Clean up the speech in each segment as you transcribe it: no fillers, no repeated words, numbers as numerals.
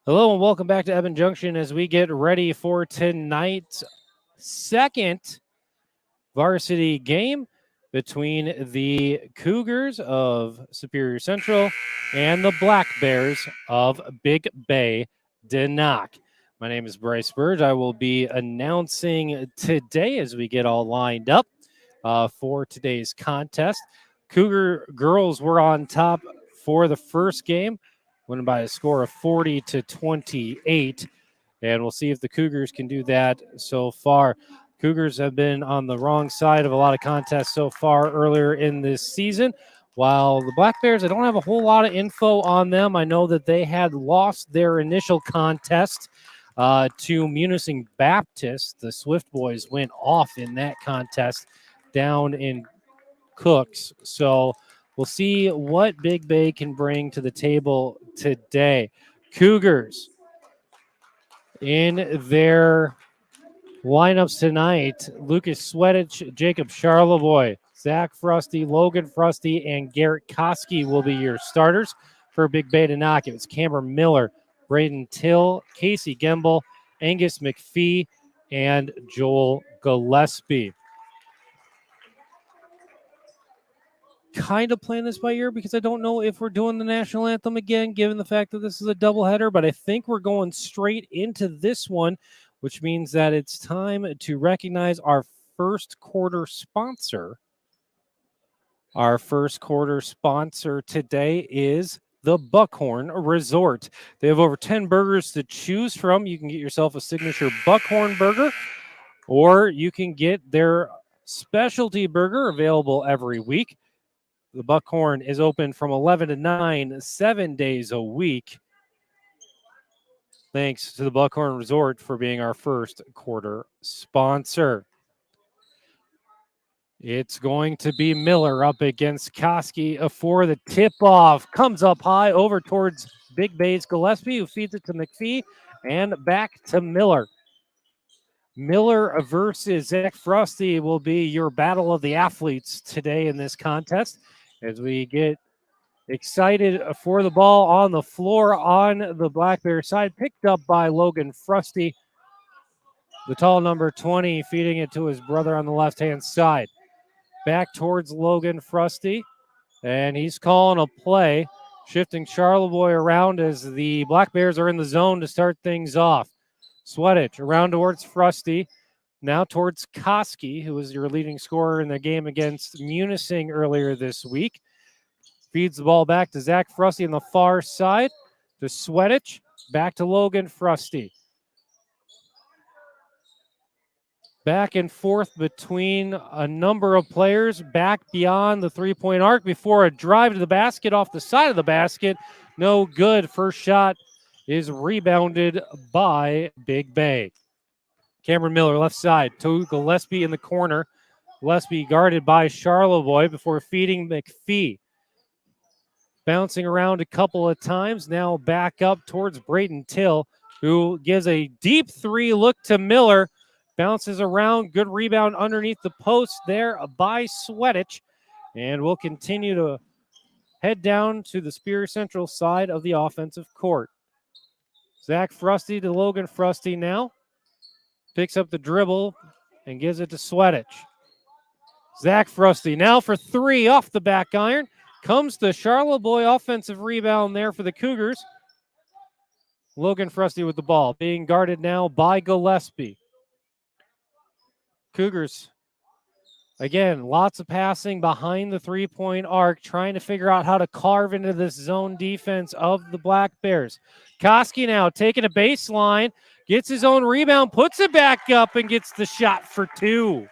Hello and welcome back to Evan Junction as we get ready for tonight's second varsity game between the Cougars of Superior Central and the Black Bears of Big Bay de Noc. My name is Bryce Burge. I will be announcing today as we get all lined up for today's contest. Cougar girls were on top for the first game, winning by a score of 40-28. And we'll see if the Cougars can do that so far. Cougars have been on the wrong side of a lot of contests so far earlier in this season. While the Black Bears, I don't have a whole lot of info on them. I know that they had lost their initial contest to Munising Baptist. The Swift boys went off in that contest down in Cooks. So we'll see what Big Bay can bring to the table today. Cougars in their lineups tonight: Lucas Sweatich, Jacob Charlevoix, Zach Frusty, Logan Frusty, and Garrett Koski will be your starters for Big Bay de Noc. It's Cameron Miller, Braden Till, Casey Gemble, Angus McPhee, and Joel Gillespie. Kind of playing this by ear because I don't know if we're doing the national anthem again, given the fact that this is a doubleheader, but I think we're going straight into this one, which means that it's time to recognize our first quarter sponsor. Our first quarter sponsor today is the Buckhorn Resort. They have over 10 burgers to choose from. You can get yourself a signature Buckhorn burger, or you can get their specialty burger available every week. The Buckhorn is open from 11 to 9, 7 days a week. Thanks to the Buckhorn Resort for being our first quarter sponsor. It's going to be Miller up against Koski for the tip-off. Comes up high over towards Big Bay's Gillespie, who feeds it to McPhee, and back to Miller. Miller versus Zach Frusty will be your battle of the athletes today in this contest as we get excited for the ball on the floor on the Black Bear side, picked up by Logan Frusty, the tall number 20, feeding it to his brother on the left-hand side. Back towards Logan Frusty, and he's calling a play, shifting Charlevoix around as the Black Bears are in the zone to start things off. Sweatich around towards Frusty, now towards Koski, who was your leading scorer in the game against Munising earlier this week. Feeds the ball back to Zach Frusty on the far side, to Sweatich, back to Logan Frusty. Back and forth between a number of players, back beyond the three-point arc before a drive to the basket off the side of the basket. No good. First shot is rebounded by Big Bay. Cameron Miller left side to Gillespie in the corner. Gillespie guarded by Charlevoix before feeding McPhee. Bouncing around a couple of times, now back up towards Braden Till, who gives a deep three look to Miller. Bounces around, good rebound underneath the post there by Sweatich. And we'll continue to head down to the Superior Central side of the offensive court. Zach Frusty to Logan Frusty now. Picks up the dribble and gives it to Sweatich. Zach Frusty now for three off the back iron. Comes the Charlevoix offensive rebound there for the Cougars. Logan Frusty with the ball, being guarded now by Gillespie. Cougars, again, lots of passing behind the three-point arc, trying to figure out how to carve into this zone defense of the Black Bears. Koski now taking a baseline, gets his own rebound, puts it back up, and gets the shot for two.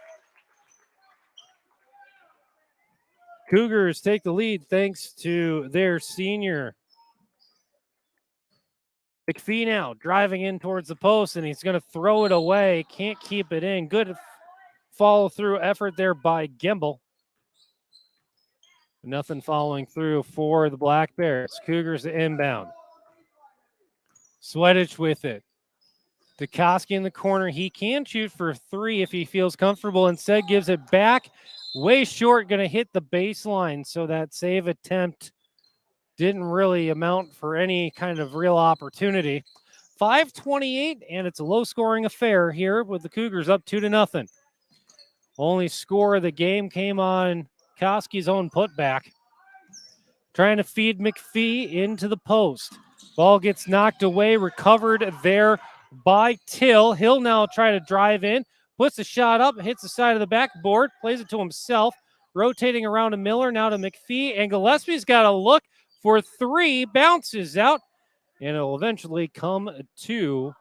Cougars take the lead thanks to their senior. McPhee now driving in towards the post, and he's going to throw it away. Can't keep it in. Good follow-through effort there by Gemble. Nothing following through for the Black Bears. Cougars inbound. Sweatich with it. Koski in the corner. He can shoot for three if he feels comfortable. Instead, gives it back. Way short, going to hit the baseline. So that save attempt didn't really amount for any kind of real opportunity. 5:28, and it's a low-scoring affair here with the Cougars up 2-0. Only score of the game came on Koski's own putback. Trying to feed McPhee into the post. Ball gets knocked away, recovered there by Till. He'll now try to drive in, puts the shot up, hits the side of the backboard, plays it to himself, rotating around to Miller, now to McPhee, and Gillespie's got a look for three, bounces out, and it'll eventually come to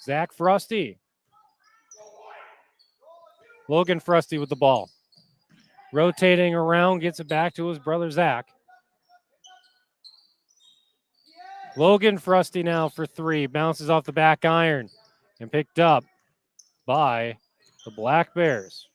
Zach Frusty. Logan Frusty with the ball. Rotating around, gets it back to his brother Zach. Logan Frusty now for three, bounces off the back iron and picked up by the Black Bears.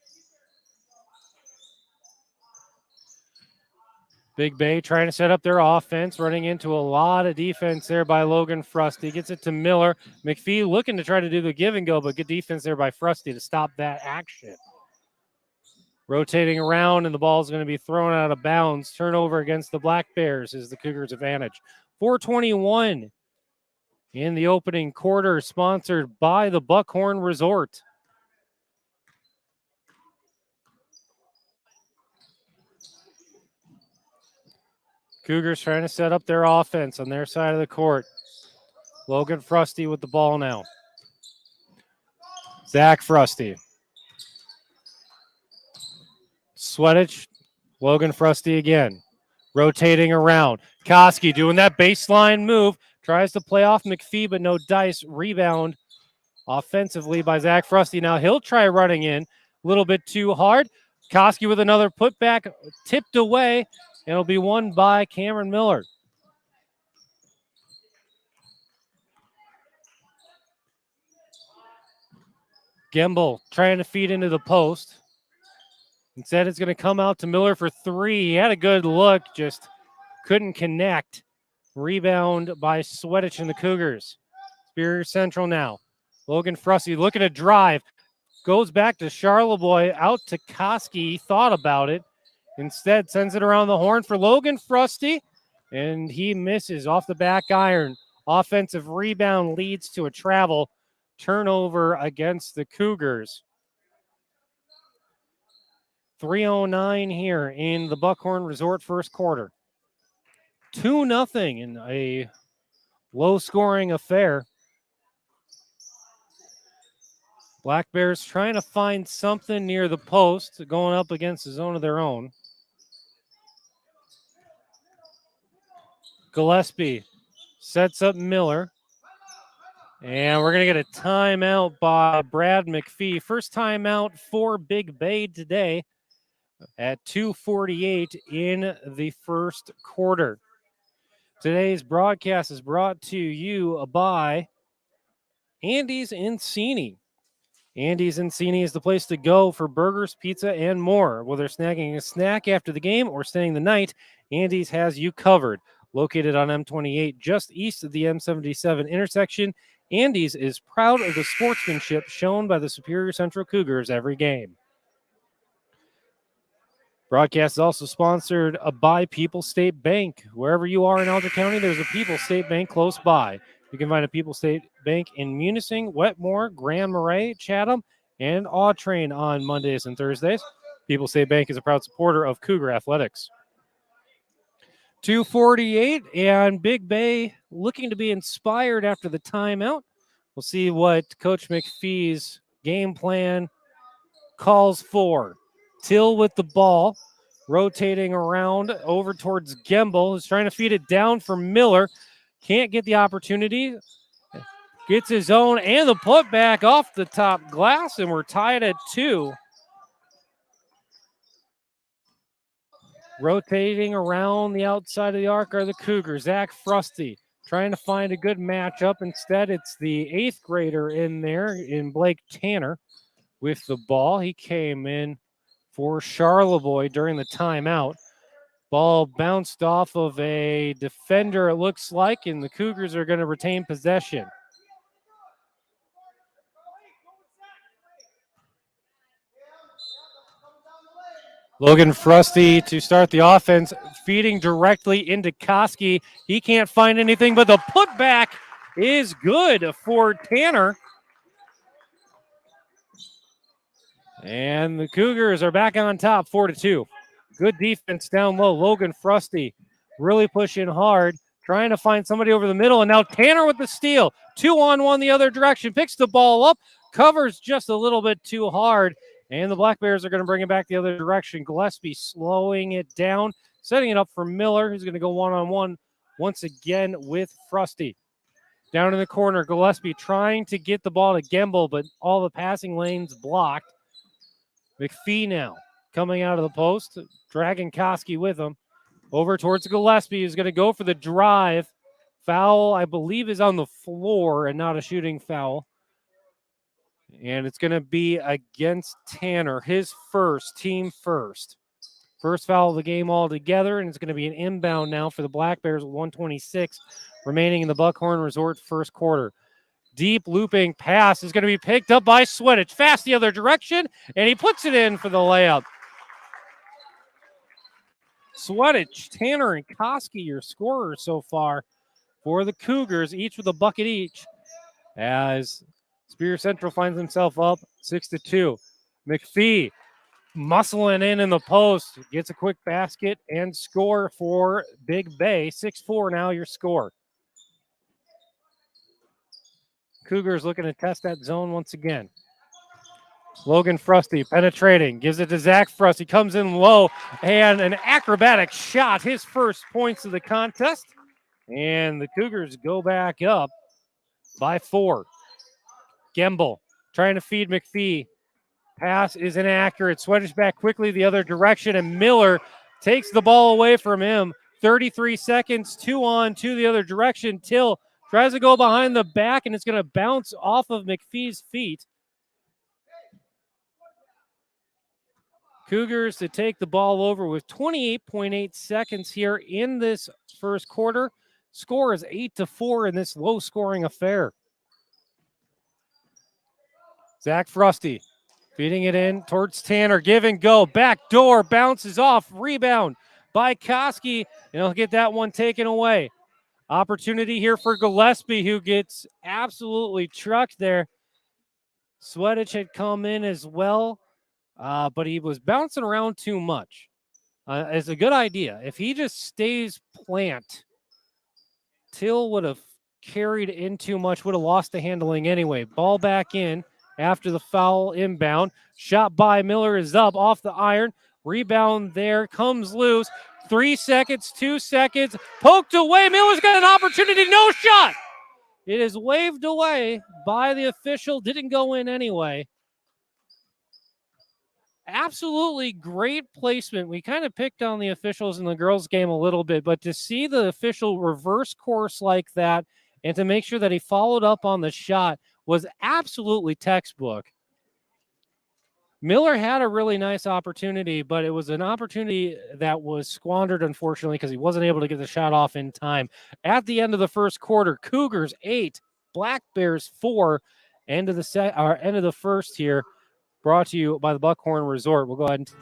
Big Bay trying to set up their offense, running into a lot of defense there by Logan Frusty. Gets it to Miller. McPhee looking to try to do the give and go, but good defense there by Frusty to stop that action. Rotating around, and the ball is going to be thrown out of bounds. Turnover against the Black Bears is the Cougars' advantage. 4:21 in the opening quarter, sponsored by the Buckhorn Resort. Cougars trying to set up their offense on their side of the court. Logan Frusty with the ball now. Zach Frusty. Sweatich, Logan Frusty again. Rotating around. Koski doing that baseline move. Tries to play off McPhee, but no dice. Rebound offensively by Zach Frusty. Now he'll try running in. A little bit too hard. Koski with another putback. Tipped away. And it'll be won by Cameron Miller. Gemble trying to feed into the post. Instead, it's going to come out to Miller for three. He had a good look, just couldn't connect. Rebound by Sweatich and the Cougars. Superior Central now. Logan Frusty looking to drive. Goes back to Charleboy, out to Koski. He thought about it. Instead, sends it around the horn for Logan Frusty, and he misses off the back iron. Offensive rebound leads to a travel turnover against the Cougars. 3:09 here in the Buckhorn Resort first quarter. 2-0 in a low-scoring affair. Black Bears trying to find something near the post, going up against a zone of their own. Gillespie sets up Miller. And we're going to get a timeout by Brad McPhee. First timeout for Big Bay today at 2:48 in the first quarter. Today's broadcast is brought to you by Andy's Encini. Andy's Encini is the place to go for burgers, pizza, and more. Whether snagging a snack after the game or staying the night, Andy's has you covered. Located on M28, just east of the M77 intersection, Andy's is proud of the sportsmanship shown by the Superior Central Cougars every game. Broadcast is also sponsored by People's State Bank. Wherever you are in Alger County, there's a People's State Bank close by. You can find a People's State Bank in Munising, Wetmore, Grand Marais, Chatham, and Autrain on Mondays and Thursdays. People's State Bank is a proud supporter of Cougar Athletics. 2:48, and Big Bay looking to be inspired after the timeout. We'll see what Coach McPhee's game plan calls for. Till with the ball, rotating around over towards Gemble, who's trying to feed it down for Miller. Can't get the opportunity. Gets his own and the putback off the top glass, and we're tied at 2. Rotating around the outside of the arc are the Cougars. Zach Frusty trying to find a good matchup. Instead, it's the 8th grader in there in Blake Tanner with the ball. He came in for Charleboy during the timeout. Ball bounced off of a defender, it looks like, and the Cougars are going to retain possession. Logan Frusty to start the offense, feeding directly into Koski. He can't find anything but the putback is good for Tanner. And the Cougars are back on top, 4-2. Good defense down low. Logan Frusty really pushing hard, trying to find somebody over the middle. And now Tanner with the steal. 2-on-1 the other direction. Picks the ball up, covers just a little bit too hard. And the Black Bears are going to bring it back the other direction. Gillespie slowing it down, setting it up for Miller, who's going to go one-on-one once again with Frusty. Down in the corner, Gillespie trying to get the ball to Gemble, but all the passing lanes blocked. McPhee now coming out of the post, dragging Koski with him. Over towards Gillespie, who's going to go for the drive. Foul, I believe, is on the floor and not a shooting foul. And it's going to be against Tanner, his first, team first. First foul of the game altogether, and it's going to be an inbound now for the Black Bears with 1:26 remaining in the Buckhorn Resort first quarter. Deep looping pass is going to be picked up by Sweatich. Fast the other direction, and he puts it in for the layup. Sweatich, Tanner, and Koski, your scorers so far for the Cougars, each with a bucket each, as Spear Central finds himself up 6-2. McPhee muscling in the post, gets a quick basket and score for Big Bay. 6-4 now your score. Cougars looking to test that zone once again. Logan Frusty penetrating, gives it to Zach Frusty, comes in low, and an acrobatic shot, his first points of the contest. And the Cougars go back up by 4. Gemble trying to feed McPhee. Pass is inaccurate. Sweatich back quickly the other direction, and Miller takes the ball away from him. 33 seconds, 2-on-2 the other direction. Till tries to go behind the back, and it's going to bounce off of McPhee's feet. Cougars to take the ball over with 28.8 seconds here in this first quarter. Score is 8-4 in this low-scoring affair. Zach Frusty feeding it in towards Tanner. Give and go. Back door bounces off. Rebound by Koski, and he'll get that one taken away. Opportunity here for Gillespie, who gets absolutely trucked there. Sweatich had come in as well, but he was bouncing around too much. It's a good idea. If he just stays plant, Till would have carried in too much, would have lost the handling anyway. Ball back in after the foul inbound. Shot by Miller is up off the iron. Rebound there, comes loose. 3 seconds, 2 seconds, poked away. Miller's got an opportunity, no shot. It is waved away by the official, didn't go in anyway. Absolutely great placement. We kind of picked on the officials in the girls' game a little bit, but to see the official reverse course like that and to make sure that he followed up on the shot was absolutely textbook. Miller had a really nice opportunity, but it was an opportunity that was squandered, unfortunately, because he wasn't able to get the shot off in time. At the end of the first quarter, Cougars 8, Black Bears 4. End of the first here, brought to you by the Buckhorn Resort. We'll go ahead and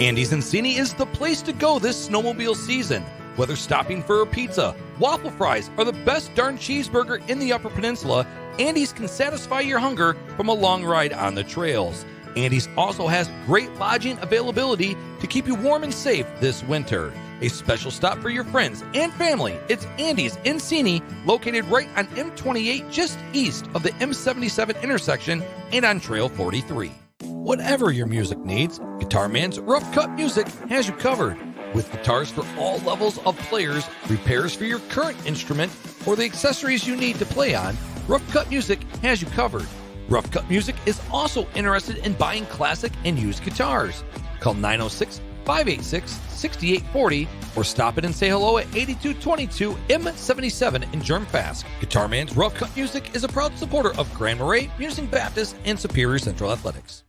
Andy's Encini is the place to go this snowmobile season. Whether stopping for a pizza, waffle fries, or the best darn cheeseburger in the Upper Peninsula, Andy's can satisfy your hunger from a long ride on the trails. Andy's also has great lodging availability to keep you warm and safe this winter. A special stop for your friends and family. It's Andy's Encini, located right on M28 just east of the M77 intersection and on Trail 43. Whatever your music needs, Guitar Man's Rough Cut Music has you covered. With guitars for all levels of players, repairs for your current instrument, or the accessories you need to play on, Rough Cut Music has you covered. Rough Cut Music is also interested in buying classic and used guitars. Call 906-586-6840 or stop in and say hello at 8222 M77 in Germfast. Guitar Man's Rough Cut Music is a proud supporter of Grand Marais, Musing Baptist, and Superior Central Athletics.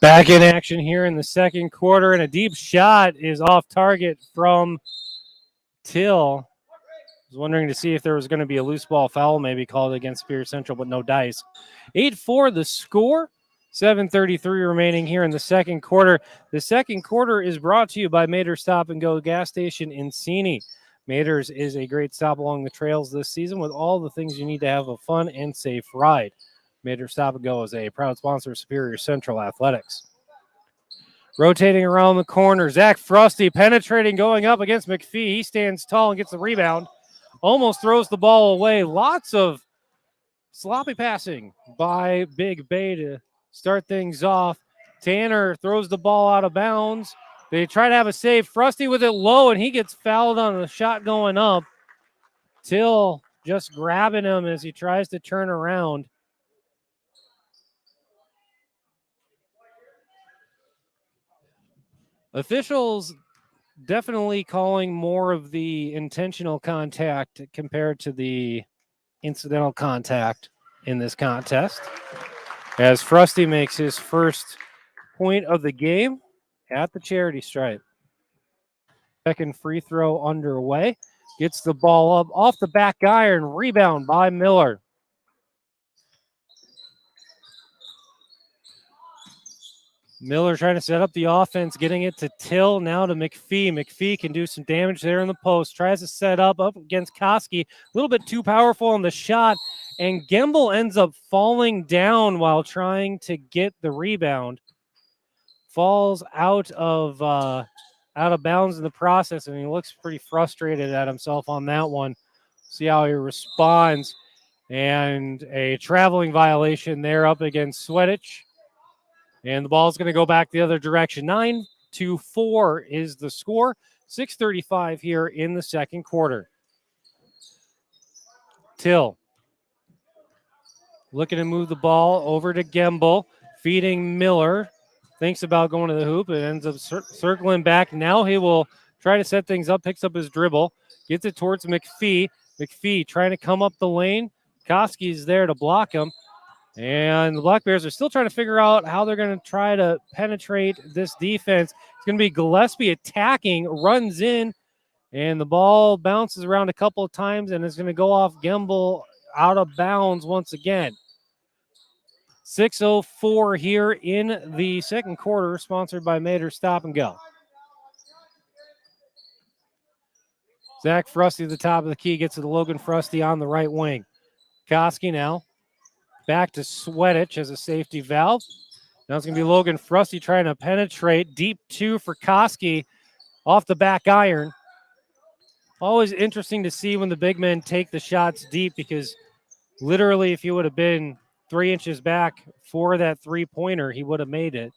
back in action here in the second quarter, and a deep shot is off target from Till. I was wondering to see if there was going to be a loose ball foul maybe called against Superior Central, but no dice. 8-4 the score. 7:33 remaining here in the second quarter. The second quarter is brought to you by Mater Stop and Go Gas Station in Encini. Mater's is a great stop along the trails this season with all the things you need to have a fun and safe ride. Mater Stop and Go is a proud sponsor of Superior Central Athletics. Rotating around the corner, Zach Frosty penetrating, going up against McPhee. He stands tall and gets the rebound. Almost throws the ball away. Lots of sloppy passing by Big Bay to start things off. Tanner throws the ball out of bounds. They try to have a save. Frosty with it low, and he gets fouled on the shot going up. Till just grabbing him as he tries to turn around. Officials definitely calling more of the intentional contact compared to the incidental contact in this contest, as Frosty makes his first point of the game at the charity stripe. Second free throw underway. Gets the ball up off the back iron. Rebound by Miller. Miller trying to set up the offense, getting it to Till, now to McPhee. McPhee can do some damage there in the post. Tries to set up against Koski. A little bit too powerful on the shot, and Gembel ends up falling down while trying to get the rebound. Falls out of bounds in the process, and he looks pretty frustrated at himself on that one. See how he responds. And a traveling violation there up against Sweatich. And the ball's going to go back the other direction. 9-4 is the score. 6:35 here in the second quarter. Till looking to move the ball over to Gembel, feeding Miller. Thinks about going to the hoop. It ends up circling back. Now he will try to set things up, picks up his dribble, gets it towards McPhee. McPhee trying to come up the lane. Koski's there to block him. And the Black Bears are still trying to figure out how they're going to try to penetrate this defense. It's going to be Gillespie attacking, runs in, and the ball bounces around a couple of times and is going to go off Gembel out of bounds once again. 6:04 here in the second quarter, sponsored by Mater Stop and Go. Zach Frosty at the top of the key, gets it to Logan Frosty on the right wing. Koski now back to Sweatich as a safety valve. Now it's going to be Logan Frosty trying to penetrate. Deep two for Koski off the back iron. Always interesting to see when the big men take the shots deep, because literally if you would have been 3 inches back for that three-pointer, he would have made it.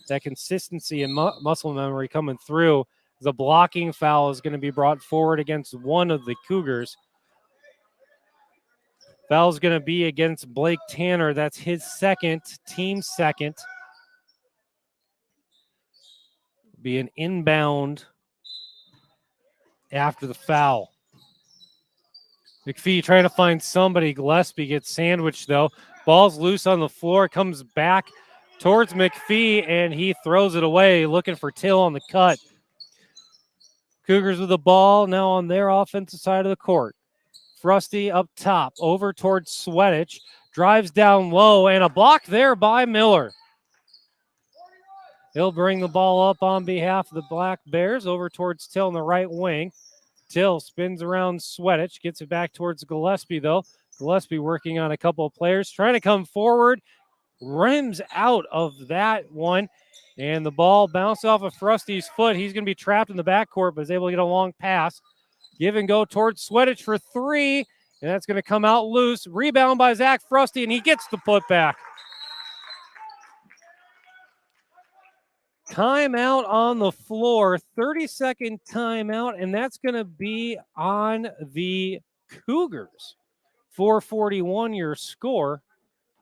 That consistency and muscle memory coming through. The blocking foul is going to be brought forward against one of the Cougars. Foul's going to be against Blake Tanner. That's his second, team second. Be an inbound after the foul. McPhee trying to find somebody. Gillespie gets sandwiched, though. Ball's loose on the floor. Comes back towards McPhee, and he throws it away, looking for Till on the cut. Cougars with the ball now on their offensive side of the court. Frosty up top, over towards Sweatich. Drives down low, and a block there by Miller. He'll bring the ball up on behalf of the Black Bears over towards Till in the right wing. Till spins around Sweatich, gets it back towards Gillespie, though. Gillespie working on a couple of players, trying to come forward. Rims out of that one, and the ball bounced off of Frosty's foot. He's going to be trapped in the backcourt, but is able to get a long pass. Give and go towards Sweatich for three, and that's going to come out loose. Rebound by Zach Frosty, and he gets the putback. Timeout on the floor, 30-second timeout, and that's going to be on the Cougars. 4:41 your score,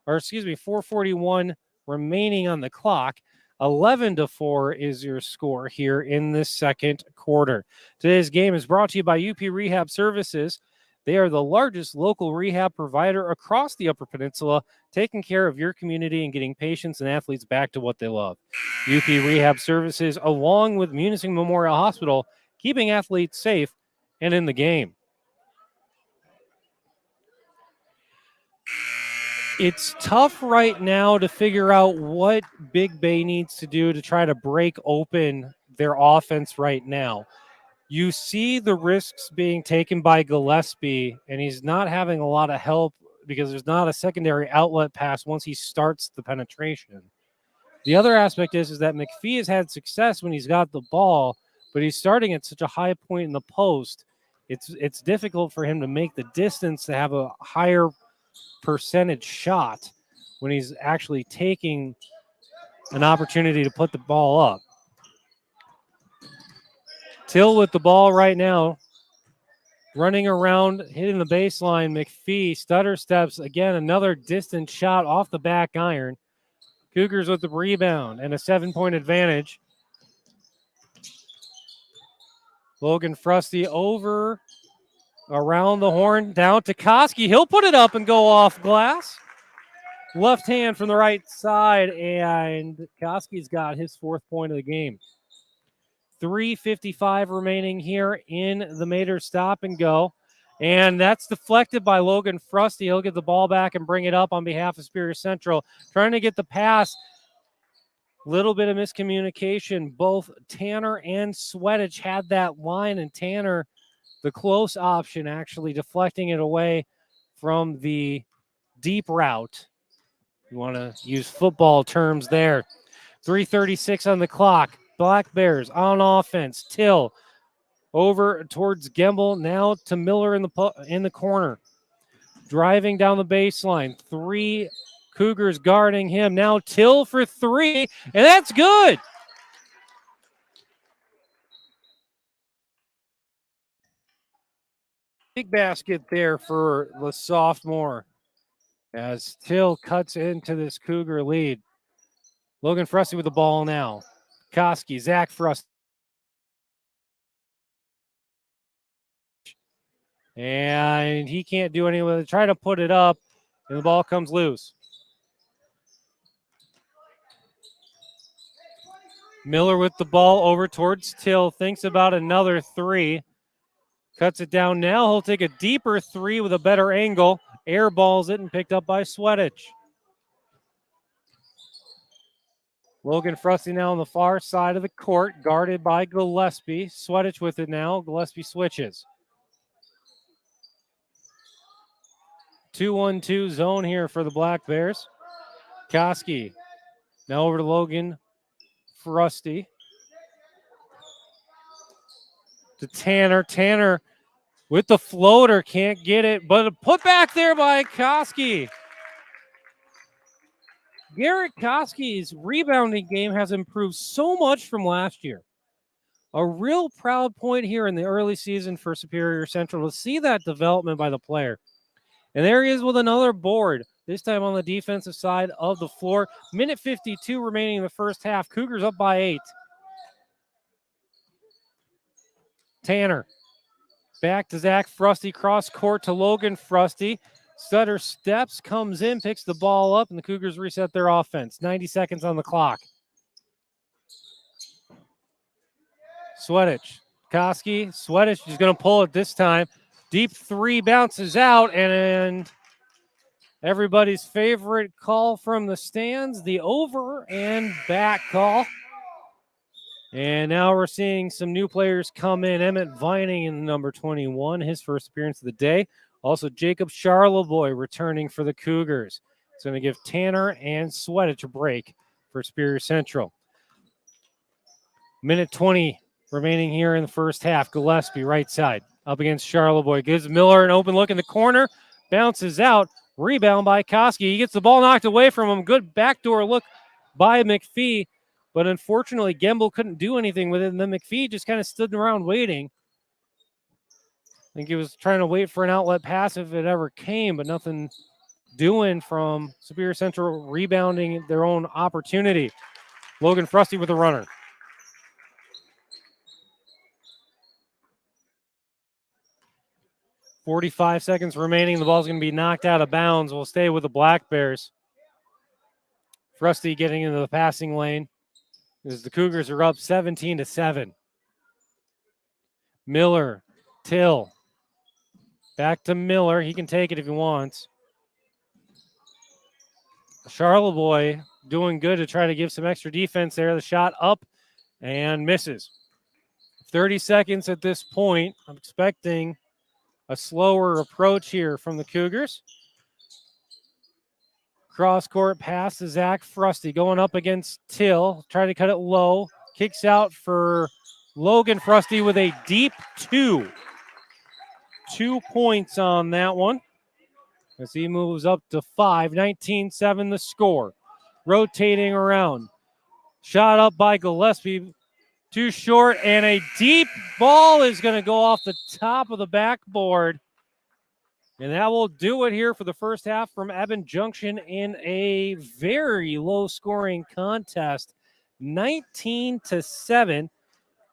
or excuse me, 4:41 remaining on the clock. 11-4 is your score here in this second quarter. Today's game is brought to you by UP Rehab Services. They are the largest local rehab provider across the Upper Peninsula, taking care of your community and getting patients and athletes back to what they love. UP Rehab Services, along with Munising Memorial Hospital, keeping athletes safe and in the game. It's tough right now to figure out what Big Bay needs to do to try to break open their offense right now. you see the risks being taken by Gillespie, and he's not having a lot of help because there's not a secondary outlet pass once he starts the penetration. The other aspect is that McPhee has had success when he's got the ball, but he's starting at such a high point in the post. It's difficult for him to make the distance to have a higher percentage shot when he's actually taking an opportunity to put the ball up. Till with the ball right now, running around, hitting the baseline. McPhee stutter steps again, another distant shot off the back iron. Cougars with the rebound and a 7-point advantage. Logan Frusty over around the horn, down to Koski. He'll put it up and go off glass. Left hand from the right side, and Koski's got his 4th point of the game. 3:55 remaining here in the Mater stop and go. And that's deflected by Logan Frusty. He'll get the ball back and bring it up on behalf of Superior Central. Trying to get the pass. Little bit of miscommunication. Both Tanner and Sweatich had that line, and Tanner, the close option, actually deflecting it away from the deep route. You want to use football terms there. 3:36 on the clock. Black Bears on offense. Till over towards Gemble, now to Miller in the corner. Driving down the baseline. 3 Cougars guarding him. Now Till for 3, and that's good. Big basket there for the sophomore as Till cuts into this Cougar lead. Logan Frusty with the ball now. Koski, Zach Frusty. And he can't do anything with it. Try to put it up, and the ball comes loose. Miller with the ball over towards Till. Thinks about another 3. Cuts it down now. He'll take a deeper 3 with a better angle. Airballs it and picked up by Sweatich. Logan Frusty now on the far side of the court, guarded by Gillespie. Sweatich with it now. Gillespie switches. 2-1-2 zone here for the Black Bears. Koski now over to Logan Frusty. To Tanner. Tanner with the floater, can't get it, but a put back there by Koski. Garrett Koski's rebounding game has improved so much from last year. A real proud point here in the early season for Superior Central to see that development by the player. And there he is with another board, this time on the defensive side of the floor. Minute 52 remaining in the first half. Cougars up by 8. Tanner. Back to Zach Frusty, cross court to Logan Frusty. Stutter steps, comes in, picks the ball up, and the Cougars reset their offense. 90 seconds on the clock. Sweatich. Koski. Sweatich is going to pull it this time. Deep 3 bounces out, and everybody's favorite call from the stands, the over and back call. And now we're seeing some new players come in. Emmett Vining in number 21, his first appearance of the day. Also, Jacob Charleboy returning for the Cougars. It's going to give Tanner and Sweatich a break for Superior Central. Minute 20 remaining here in the first half. Gillespie, right side, up against Charleboy. Gives Miller an open look in the corner. Bounces out. Rebound by Koski. He gets the ball knocked away from him. Good backdoor look by McPhee. But unfortunately, Gemble couldn't do anything with it, and then McPhee just kind of stood around waiting. I think he was trying to wait for an outlet pass if it ever came, but nothing doing from Superior Central rebounding their own opportunity. Logan Frusty with the runner. .45 seconds remaining. The ball's going to be knocked out of bounds. We'll stay with the Black Bears. Frusty getting into the passing lane as the Cougars are up 17-7. Miller, Till. Back to Miller. He can take it if he wants. Charleboy doing good to try to give some extra defense there. The shot up and misses. 30 seconds at this point. I'm expecting a slower approach here from the Cougars. Cross-court pass to Zach Frusty going up against Till. Trying to cut it low. Kicks out for Logan Frusty with a deep 2. 2 points on that one as he moves up to 5. 19-7 the score. Rotating around. Shot up by Gillespie. Too short, and a deep ball is going to go off the top of the backboard. And that will do it here for the first half from Evan Junction in a very low-scoring contest. 19-7.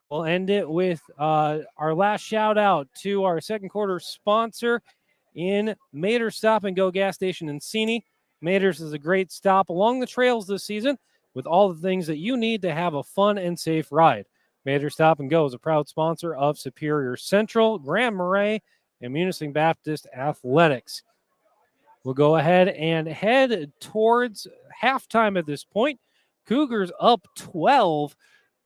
We'll end it with our last shout-out to our second quarter sponsor in Mater's Stop and Go gas station in Seney. Mater's is a great stop along the trails this season with all the things that you need to have a fun and safe ride. Mater's Stop and Go is a proud sponsor of Superior Central, Grand Marais, and Munising Baptist Athletics. We'll go ahead and head towards halftime at this point. Cougars up 12,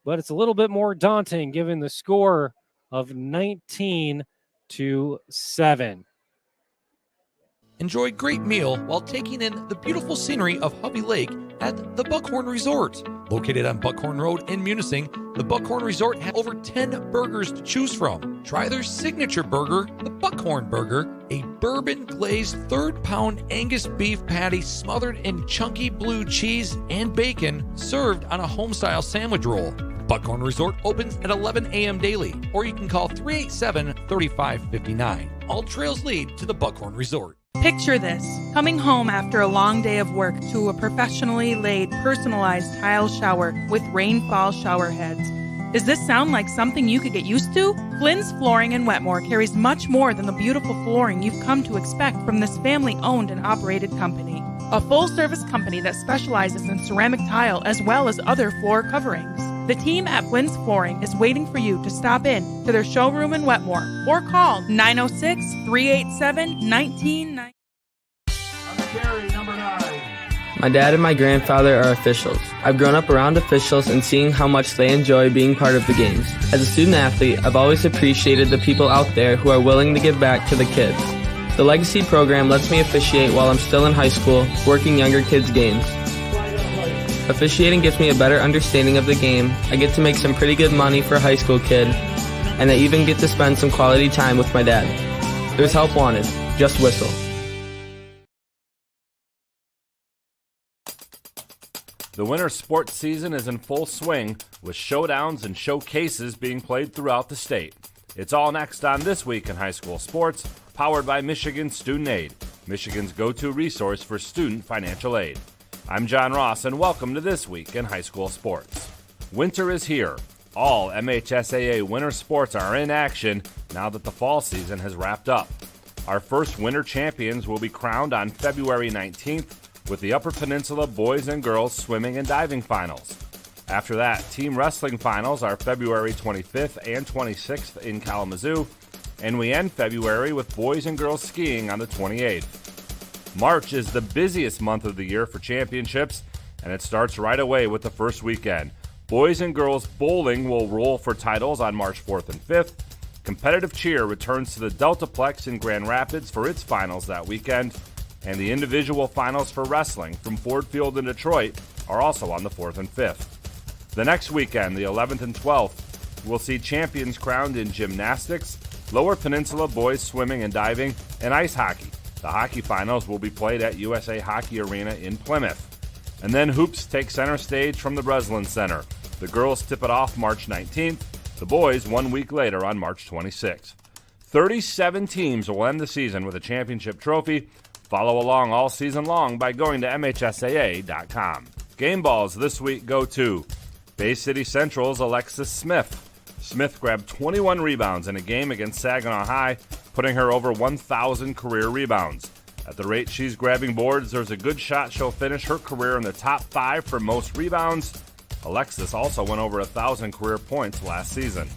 but it's a little bit more daunting given the score of 19-7. Enjoy a great meal while taking in the beautiful scenery of Hovey Lake at the Buckhorn Resort. Located on Buckhorn Road in Munising, the Buckhorn Resort has over 10 burgers to choose from. Try their signature burger, the Buckhorn Burger, a bourbon-glazed third-pound Angus beef patty smothered in chunky blue cheese and bacon, served on a home-style sandwich roll. Buckhorn Resort opens at 11 a.m. daily, or you can call 387-3559. All trails lead to the Buckhorn Resort. Picture this, coming home after a long day of work to a professionally laid, personalized tile shower with rainfall shower heads. Does this sound like something you could get used to? Flynn's Flooring in Wetmore carries much more than the beautiful flooring you've come to expect from this family-owned and operated company. A full-service company that specializes in ceramic tile as well as other floor coverings. The team at Flynn's Flooring is waiting for you to stop in to their showroom in Wetmore or call 906-387-1990. My dad and my grandfather are officials. I've grown up around officials and seeing how much they enjoy being part of the games. As a student athlete, I've always appreciated the people out there who are willing to give back to the kids. The Legacy program lets me officiate while I'm still in high school, working younger kids' games. Officiating gives me a better understanding of the game. I get to make some pretty good money for a high school kid, and I even get to spend some quality time with my dad. There's help wanted. Just whistle. The winter sports season is in full swing, with showdowns and showcases being played throughout the state. It's all next on This Week in High School Sports, powered by Michigan Student Aid, Michigan's go-to resource for student financial aid. I'm John Ross, and welcome to This Week in High School Sports. Winter is here. All MHSAA winter sports are in action now that the fall season has wrapped up. Our first winter champions will be crowned on February 19th with the Upper Peninsula boys and girls swimming and diving finals. After that, team wrestling finals are February 25th and 26th in Kalamazoo, and we end February with boys and girls skiing on the 28th. March is the busiest month of the year for championships, and it starts right away with the first weekend. Boys and girls bowling will roll for titles on March 4th and 5th. Competitive cheer returns to the Deltaplex in Grand Rapids for its finals that weekend, and the individual finals for wrestling from Ford Field in Detroit are also on the 4th and 5th. The next weekend, the 11th and 12th, we'll see champions crowned in gymnastics, Lower Peninsula boys swimming and diving, and ice hockey. The hockey finals will be played at USA Hockey Arena in Plymouth. And then hoops take center stage from the Breslin Center. The girls tip it off March 19th, the boys 1 week later on March 26th. 37 teams will end the season with a championship trophy. Follow along all season long by going to MHSAA.com. Game balls this week go to Bay City Central's Alexis Smith. Smith grabbed 21 rebounds in a game against Saginaw High, putting her over 1,000 career rebounds. At the rate she's grabbing boards, there's a good shot she'll finish her career in the top 5 for most rebounds. Alexis also went over 1,000 career points last season.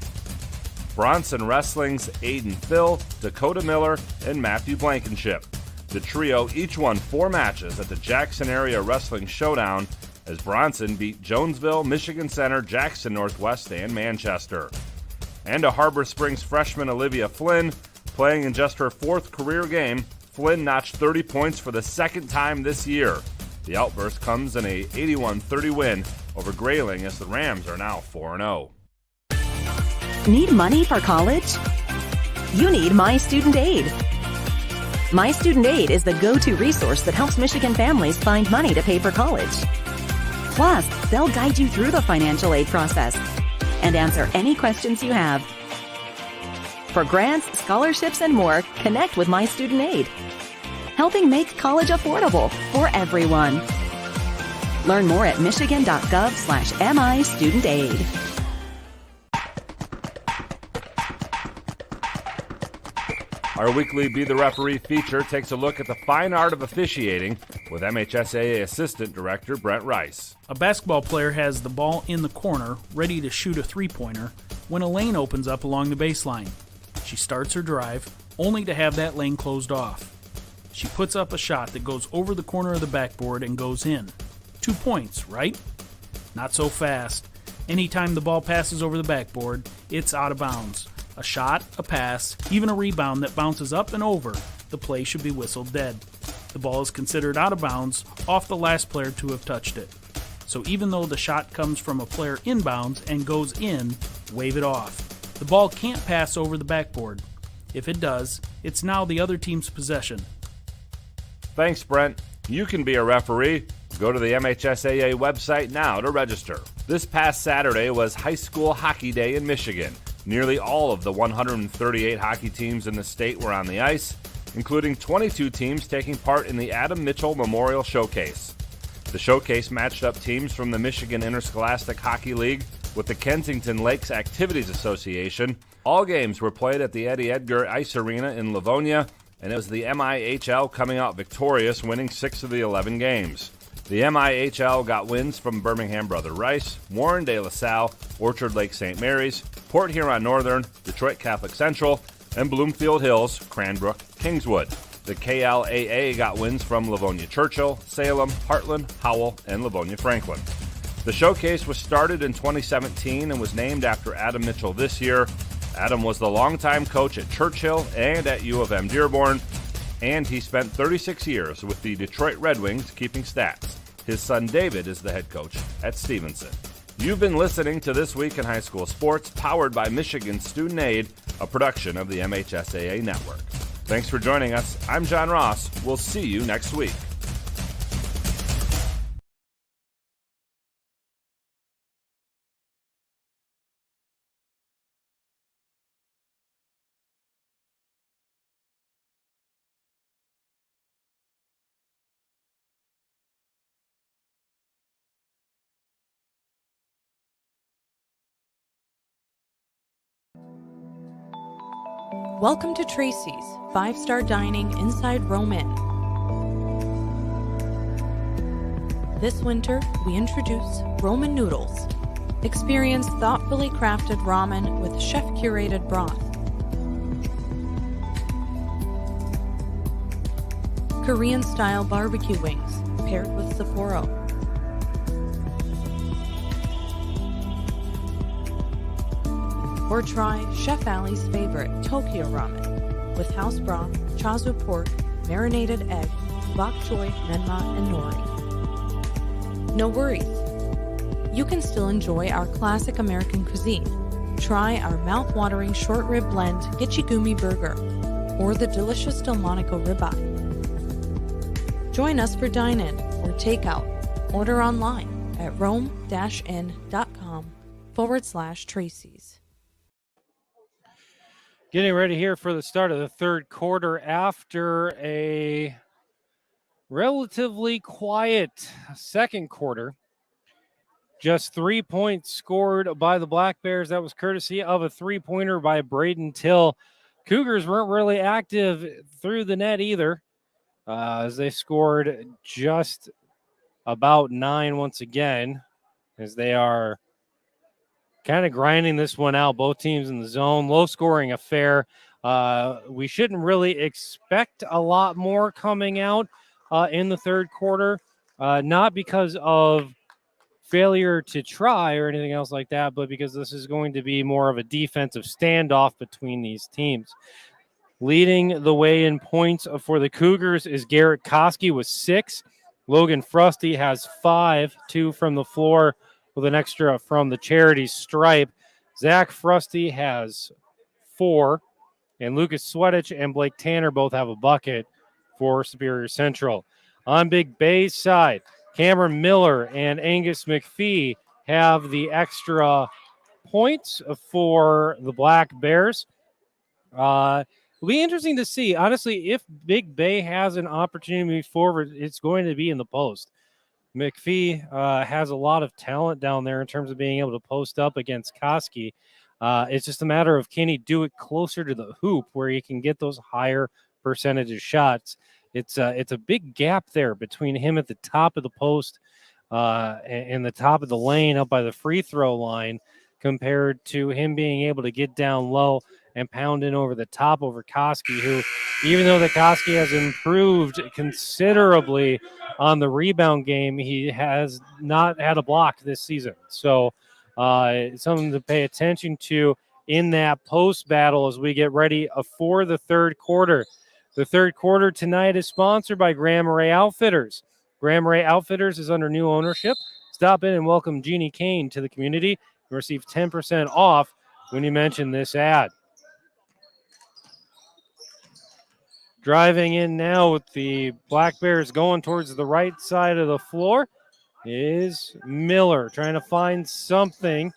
Bronson Wrestling's Aiden Phil, Dakota Miller, and Matthew Blankenship. The trio each won 4 matches at the Jackson Area Wrestling Showdown as Bronson beat Jonesville, Michigan Center, Jackson Northwest, and Manchester. And to Harbor Springs freshman Olivia Flynn, playing in just her 4th career game, Flynn notched 30 points for the 2nd time this year. The outburst comes in a 81-30 win over Grayling as the Rams are now 4-0. Need money for college? You need My Student Aid. My Student Aid is the go-to resource that helps Michigan families find money to pay for college. Plus, they'll guide you through the financial aid process and answer any questions you have. For grants, scholarships, and more, connect with My Student Aid, helping make college affordable for everyone. Learn more at michigan.gov/MIStudentAid. Our weekly Be the Referee feature takes a look at the fine art of officiating with MHSAA Assistant Director Brent Rice. A basketball player has the ball in the corner, ready to shoot a three-pointer, when a lane opens up along the baseline. She starts her drive, only to have that lane closed off. She puts up a shot that goes over the corner of the backboard and goes in. 2 points, right? Not so fast. Anytime the ball passes over the backboard, it's out of bounds. A shot, a pass, even a rebound that bounces up and over, the play should be whistled dead. The ball is considered out of bounds off the last player to have touched it. So even though the shot comes from a player inbounds and goes in, wave it off. The ball can't pass over the backboard. If it does, it's now the other team's possession. Thanks, Brent. You can be a referee. Go to the MHSAA website now to register. This past Saturday was High School Hockey Day in Michigan. Nearly all of the 138 hockey teams in the state were on the ice, including 22 teams taking part in the Adam Mitchell Memorial Showcase. The showcase matched up teams from the Michigan Interscholastic Hockey League with the Kensington Lakes Activities Association. All games were played at the Eddie Edgar Ice Arena in Livonia, and it was the MIHL coming out victorious, winning 6 of the 11 games. The MIHL got wins from Birmingham Brother Rice, Warren de La Salle, Orchard Lake St. Mary's, Port Huron Northern, Detroit Catholic Central, and Bloomfield Hills, Cranbrook, Kingswood. The KLAA got wins from Livonia Churchill, Salem, Heartland, Howell, and Livonia Franklin. The showcase was started in 2017 and was named after Adam Mitchell this year. Adam was the longtime coach at Churchill and at U of M Dearborn, and he spent 36 years with the Detroit Red Wings keeping stats. His son David is the head coach at Stevenson. You've been listening to This Week in High School Sports, powered by Michigan Student Aid, a production of the MHSAA Network. Thanks for joining us. I'm John Ross. We'll see you next week. Welcome to Tracy's, 5-star dining inside Rome Inn. This winter, we introduce Roman noodles. Experience thoughtfully crafted ramen with chef-curated broth. Korean-style barbecue wings paired with Sapporo. Or try Chef Ali's favorite Tokyo ramen with house broth, chazu pork, marinated egg, bok choy, menma, and nori. No worries. You can still enjoy our classic American cuisine. Try our mouth-watering short rib blend Gichigumi burger or the delicious Delmonico ribeye. Join us for dine-in or takeout. Order online at rome-in.com/Tracy's. Getting ready here for the start of the third quarter after a relatively quiet second quarter. Just 3 points scored by the Black Bears. That was courtesy of a three-pointer by Braden Till. Cougars weren't really active through the net either, as they scored just about 9 once again, as they are kind of grinding this one out. Both teams in the zone, low-scoring affair. We shouldn't really expect a lot more coming out in the third quarter, not because of failure to try or anything else like that, but because this is going to be more of a defensive standoff between these teams. Leading the way in points for the Cougars is Garrett Koski with 6. Logan Frusty has 5, 2 from the floor with an extra from the charity stripe. Zach Frusty has 4, and Lucas Sweatich and Blake Tanner both have a bucket for Superior Central. On Big Bay's side, Cameron Miller and Angus McPhee have the extra points for the Black Bears. It'll be interesting to see. Honestly, if Big Bay has an opportunity to move forward, it's going to be in the post. McPhee has a lot of talent down there in terms of being able to post up against Koski. It's just a matter of can he do it closer to the hoop where he can get those higher percentage of shots. It's a big gap there between him at the top of the post and the top of the lane up by the free throw line compared to him being able to get down low and pound in over the top over Koski, who, even though the Koski has improved considerably on the rebound game, he has not had a block this season. So it's something to pay attention to in that post battle as we get ready for the third quarter. The third quarter tonight is sponsored by Graham Ray Outfitters. Graham Ray Outfitters is under new ownership. Stop in and welcome Jeannie Kane to the community and receive 10% off when you mention this ad. Driving in now with the Black Bears going towards the right side of the floor is Miller, trying to find something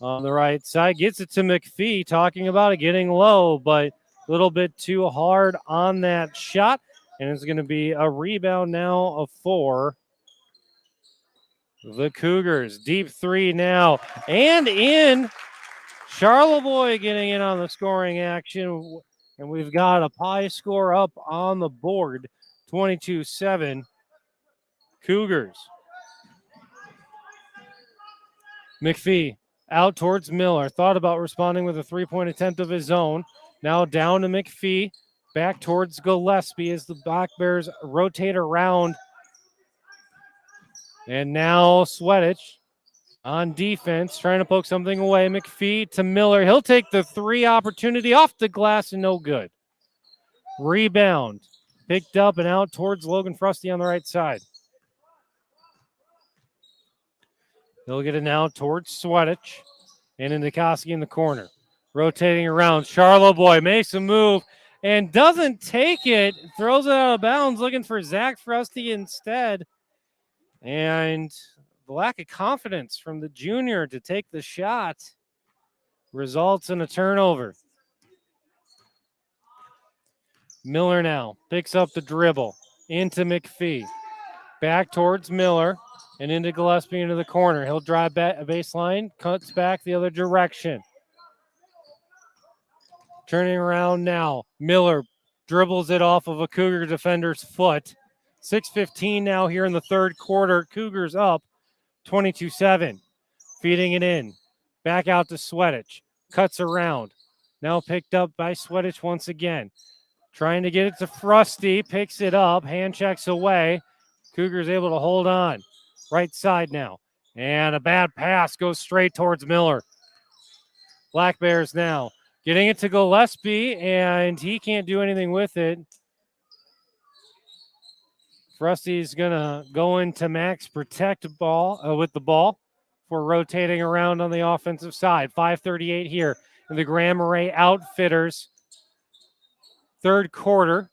on the right side. Gets it to McPhee, talking about it getting low, but a little bit too hard on that shot. And it's going to be a rebound now for the Cougars. Deep 3 now. And in. Charlevoix getting in on the scoring action. And we've got a pie score up on the board. 22-7 Cougars. McPhee out towards Miller. Thought about responding with a three-point attempt of his own. Now down to McPhee. Back towards Gillespie as the Black Bears rotate around. And now Sweatich on defense, trying to poke something away. McPhee to Miller. He'll take the 3 opportunity off the glass and no good. Rebound. Picked up and out towards Logan Frusty on the right side. He'll get it now towards Sweatich and into Koski in the corner. Rotating around. Charlevoix makes a move and doesn't take it. Throws it out of bounds, looking for Zach Frusty instead. And the lack of confidence from the junior to take the shot results in a turnover. Miller now picks up the dribble into McPhee. Back towards Miller and into Gillespie into the corner. He'll drive back a baseline, cuts back the other direction. Turning around now. Miller dribbles it off of a Cougar defender's foot. 6:15 now here in the third quarter. Cougars up 22-7. Feeding it in. Back out to Sweatich. Cuts around. Now picked up by Sweatich once again. Trying to get it to Frusty. Picks it up. Hand checks away. Cougars able to hold on. Right side now. And a bad pass goes straight towards Miller. Black Bears now getting it to Gillespie, and he can't do anything with it. Frusty's going to go into max protect ball with the ball for rotating around on the offensive side. 5:38 here in the Graham Ray Outfitters third quarter.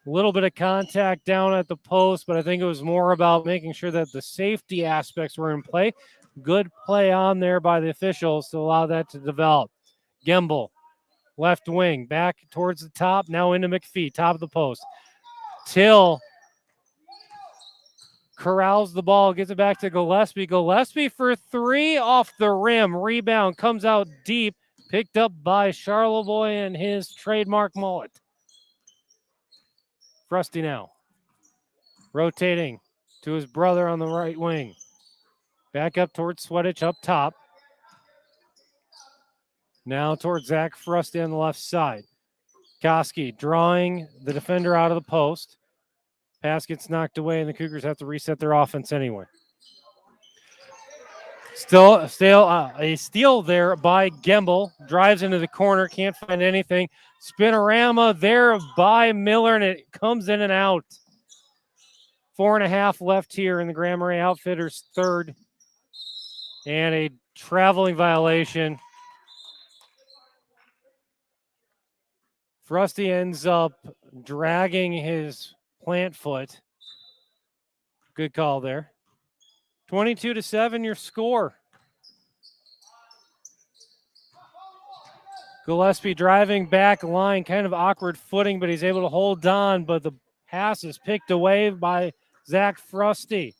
A little bit of contact down at the post, but I think it was more about making sure that the safety aspects were in play. Good play on there by the officials to allow that to develop. Gemble, left wing, back towards the top, now into McPhee, top of the post. Till corrals the ball, gets it back to Gillespie. Gillespie for 3 off the rim. Rebound comes out deep, picked up by Charlevoix and his trademark mullet. Frusty now. Rotating to his brother on the right wing. Back up towards Sweatich up top. Now towards Zach Frusty on the left side. Koski drawing the defender out of the post. Pass gets knocked away, and the Cougars have to reset their offense anyway. Still a steal there by Gemble. Drives into the corner, can't find anything. Spinorama there by Miller, and it comes in and out. 4.5 left here in the Grand Marais Outfitters third. And a traveling violation. Frusty ends up dragging his plant foot. Good call there. 22-7, your score. Gillespie driving back line, kind of awkward footing, but he's able to hold on, but the pass is picked away by Zach Frusty.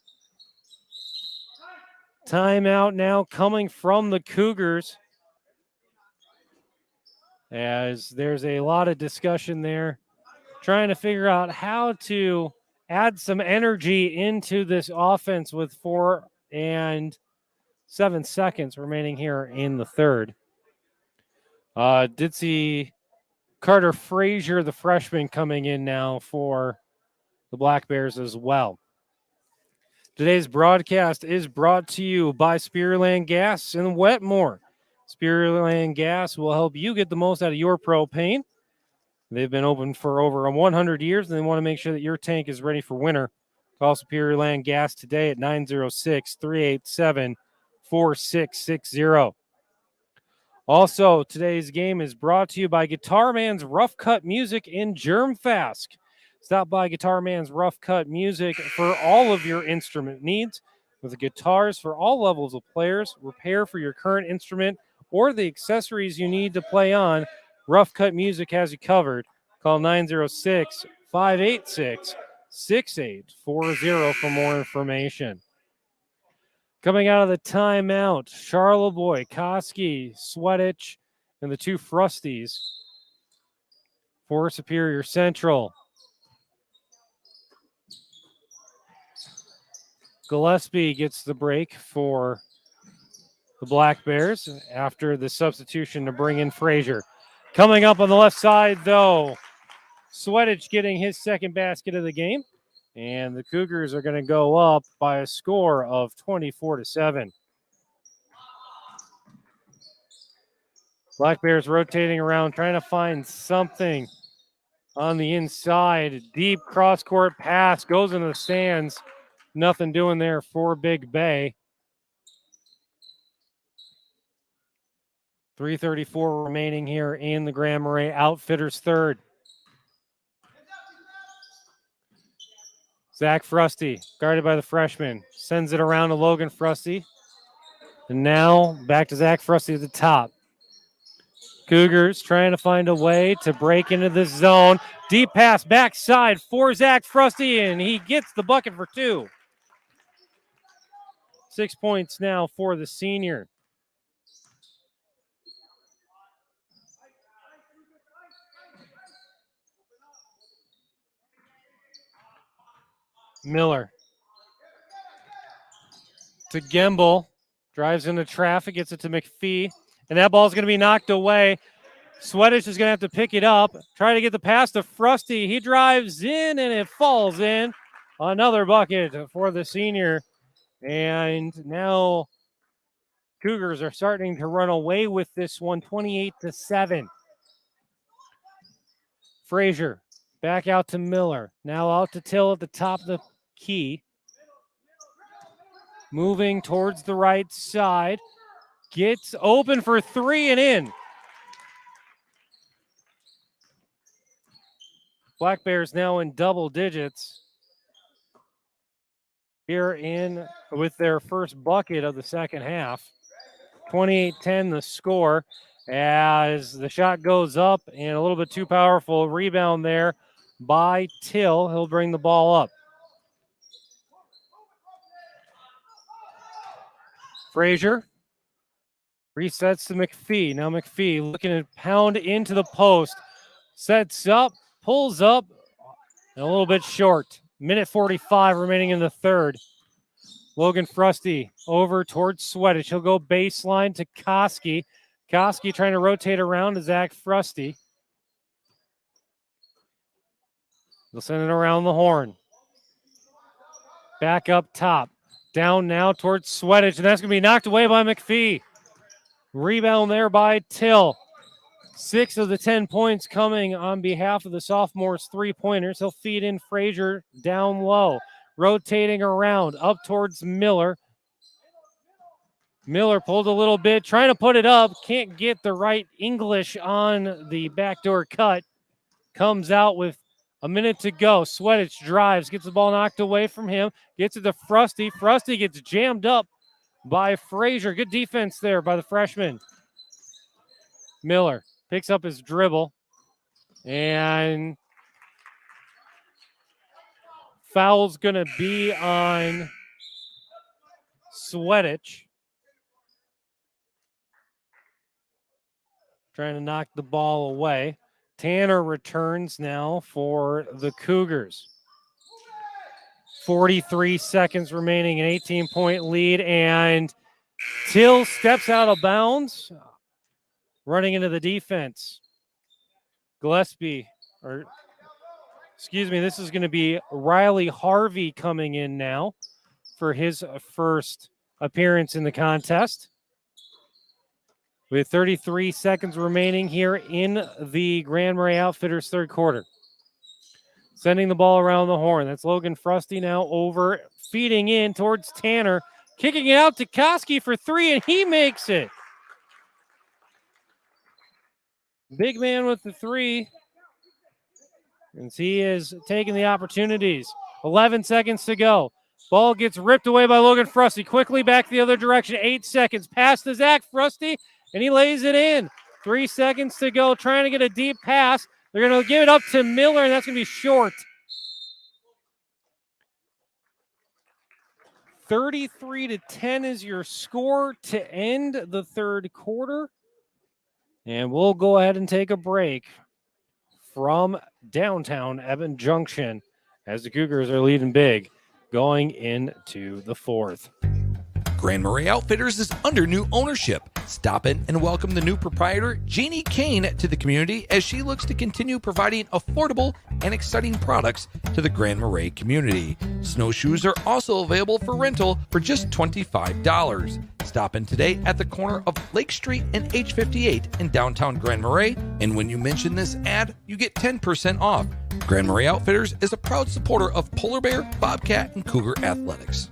Timeout now coming from the Cougars, as there's a lot of discussion there, trying to figure out how to add some energy into this offense with 4 and 7 seconds remaining here in the third. Did see Carter Frazier, the freshman, coming in now for the Black Bears as well. Today's broadcast is brought to you by Spearland Gas in Wetmore. Spearland Gas will help you get the most out of your propane. They've been open for over 100 years, and they want to make sure that your tank is ready for winter. Call Spearland Gas today at 906-387-4660. Also, today's game is brought to you by Guitar Man's Rough Cut Music in Germfast. Stop by Guitar Man's Rough Cut Music for all of your instrument needs, with guitars for all levels of players, repair for your current instrument, or the accessories you need to play on. Rough Cut Music has you covered. Call 906-586-6840 for more information. Coming out of the timeout, Charlevoix, Koski, Sweatich, and the two Frusties for Superior Central. Gillespie gets the break for the Black Bears after the substitution to bring in Frazier. Coming up on the left side, though, Sweatich getting his second basket of the game. And the Cougars are going to go up by a score of 24-7. Black Bears rotating around, trying to find something on the inside. Deep cross-court pass goes into the stands. Nothing doing there for Big Bay. 3:34 remaining here in the Grand Marais Outfitters third. Zach Frusty, guarded by the freshman, sends it around to Logan Frusty. And now back to Zach Frusty at the top. Cougars trying to find a way to break into the zone. Deep pass backside for Zach Frusty, and he gets the bucket for 2. 6 points now for the senior. Miller to Gemble, drives into traffic, gets it to McPhee, and that ball's going to be knocked away. Sweatich is going to have to pick it up, try to get the pass to Frusty. He drives in, and it falls in. Another bucket for the senior. And now Cougars are starting to run away with this one, 28-7. Frazier back out to Miller. Now out to Till at the top of the key. Moving towards the right side. Gets open for 3 and in. Black Bears now in double digits. Here in with their first bucket of the second half. 28-10 the score as the shot goes up and a little bit too powerful. Rebound there by Till. He'll bring the ball up. Frazier resets to McPhee. Now McPhee looking to pound into the post. Sets up, pulls up, and a little bit short. Minute 45 remaining in the third. Logan Frusty over towards Sweatich. He'll go baseline to Koski. Koski trying to rotate around to Zach Frusty. They'll send it around the horn. Back up top. Down now towards Sweatich, and that's going to be knocked away by McPhee. Rebound there by Till. 6 of the 10 points coming on behalf of the sophomores' three-pointers. He'll feed in Frazier down low. Rotating around, up towards Miller. Miller pulled a little bit, trying to put it up. Can't get the right English on the backdoor cut. Comes out with a minute to go. Sweatich drives, gets the ball knocked away from him. Gets it to Frusty. Frusty gets jammed up by Frazier. Good defense there by the freshman. Miller picks up his dribble. And foul's going to be on Sweatich. Trying to knock the ball away. Tanner returns now for the Cougars. 43 seconds remaining, an 18-point lead, and Till steps out of bounds, running into the defense. This is going to be Riley Harvey coming in now for his first appearance in the contest. With 33 seconds remaining here in the Grand Marais Outfitters third quarter. Sending the ball around the horn. That's Logan Frusty now over, feeding in towards Tanner. Kicking it out to Koski for three, and he makes it. Big man with the three. And he is taking the opportunities. 11 seconds to go. Ball gets ripped away by Logan Frusty. Quickly back the other direction. 8 seconds. Pass to Zach Frusty. And he lays it in. 3 seconds to go, trying to get a deep pass. They're going to give it up to Miller, and that's going to be short. 33-10 is your score to end the third quarter. And we'll go ahead and take a break from downtown Evan Junction as the Cougars are leading big going into the fourth. Grand Marais Outfitters is under new ownership. Stop in and welcome the new proprietor, Jeannie Kane, to the community as she looks to continue providing affordable and exciting products to the Grand Marais community. Snowshoes are also available for rental for just $25. Stop in today at the corner of Lake Street and H58 in downtown Grand Marais, and when you mention this ad, you get 10% off. Grand Marais Outfitters is a proud supporter of Polar Bear, Bobcat, and Cougar athletics.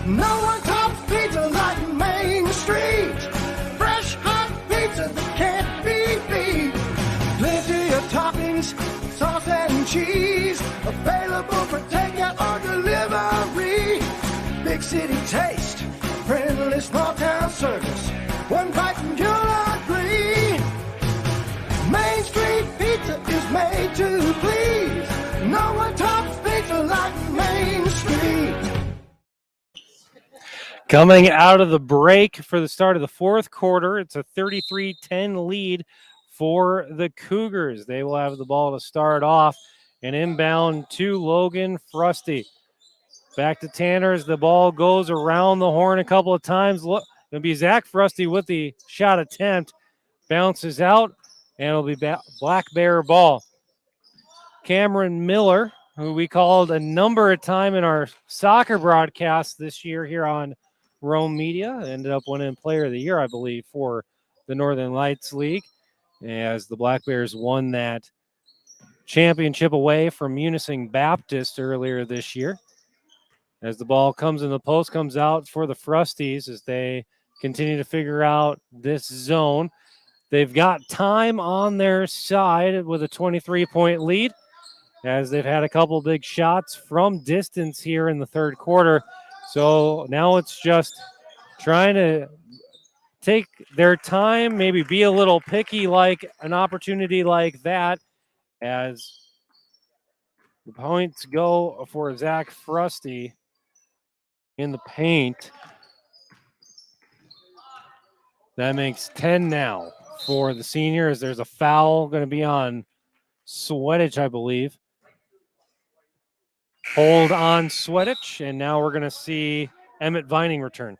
No one tops pizza like Main Street. Fresh hot pizza that can't be beat. Plenty of toppings, sauce and cheese. Available for takeout or delivery. Big city taste, friendly small town service. One bite and you'll agree. Main Street pizza is made to please. No one tops pizza like Main Street. Coming out of the break for the start of the fourth quarter, it's a 33-10 lead for the Cougars. They will have the ball to start off, and inbound to Logan Frusty. Back to Tanner as the ball goes around the horn a couple of times. Look, it'll be Zach Frusty with the shot attempt. Bounces out, and it'll be Black Bear ball. Cameron Miller, who we called a number of times in our soccer broadcast this year here on Rome Media, ended up winning Player of the Year, I believe, for the Northern Lights League, as the Black Bears won that championship away from Munising Baptist earlier this year. As the ball comes in the post, comes out for the Frusties as they continue to figure out this zone. They've got time on their side with a 23-point lead, as they've had a couple big shots from distance here in the third quarter. So now it's just trying to take their time, maybe be a little picky like an opportunity like that, as the points go for Zach Frusty in the paint. That makes 10 now for the seniors. There's a foul going to be on Sweatich, I believe. Hold on Sweatich, and now we're going to see Emmett Vining return.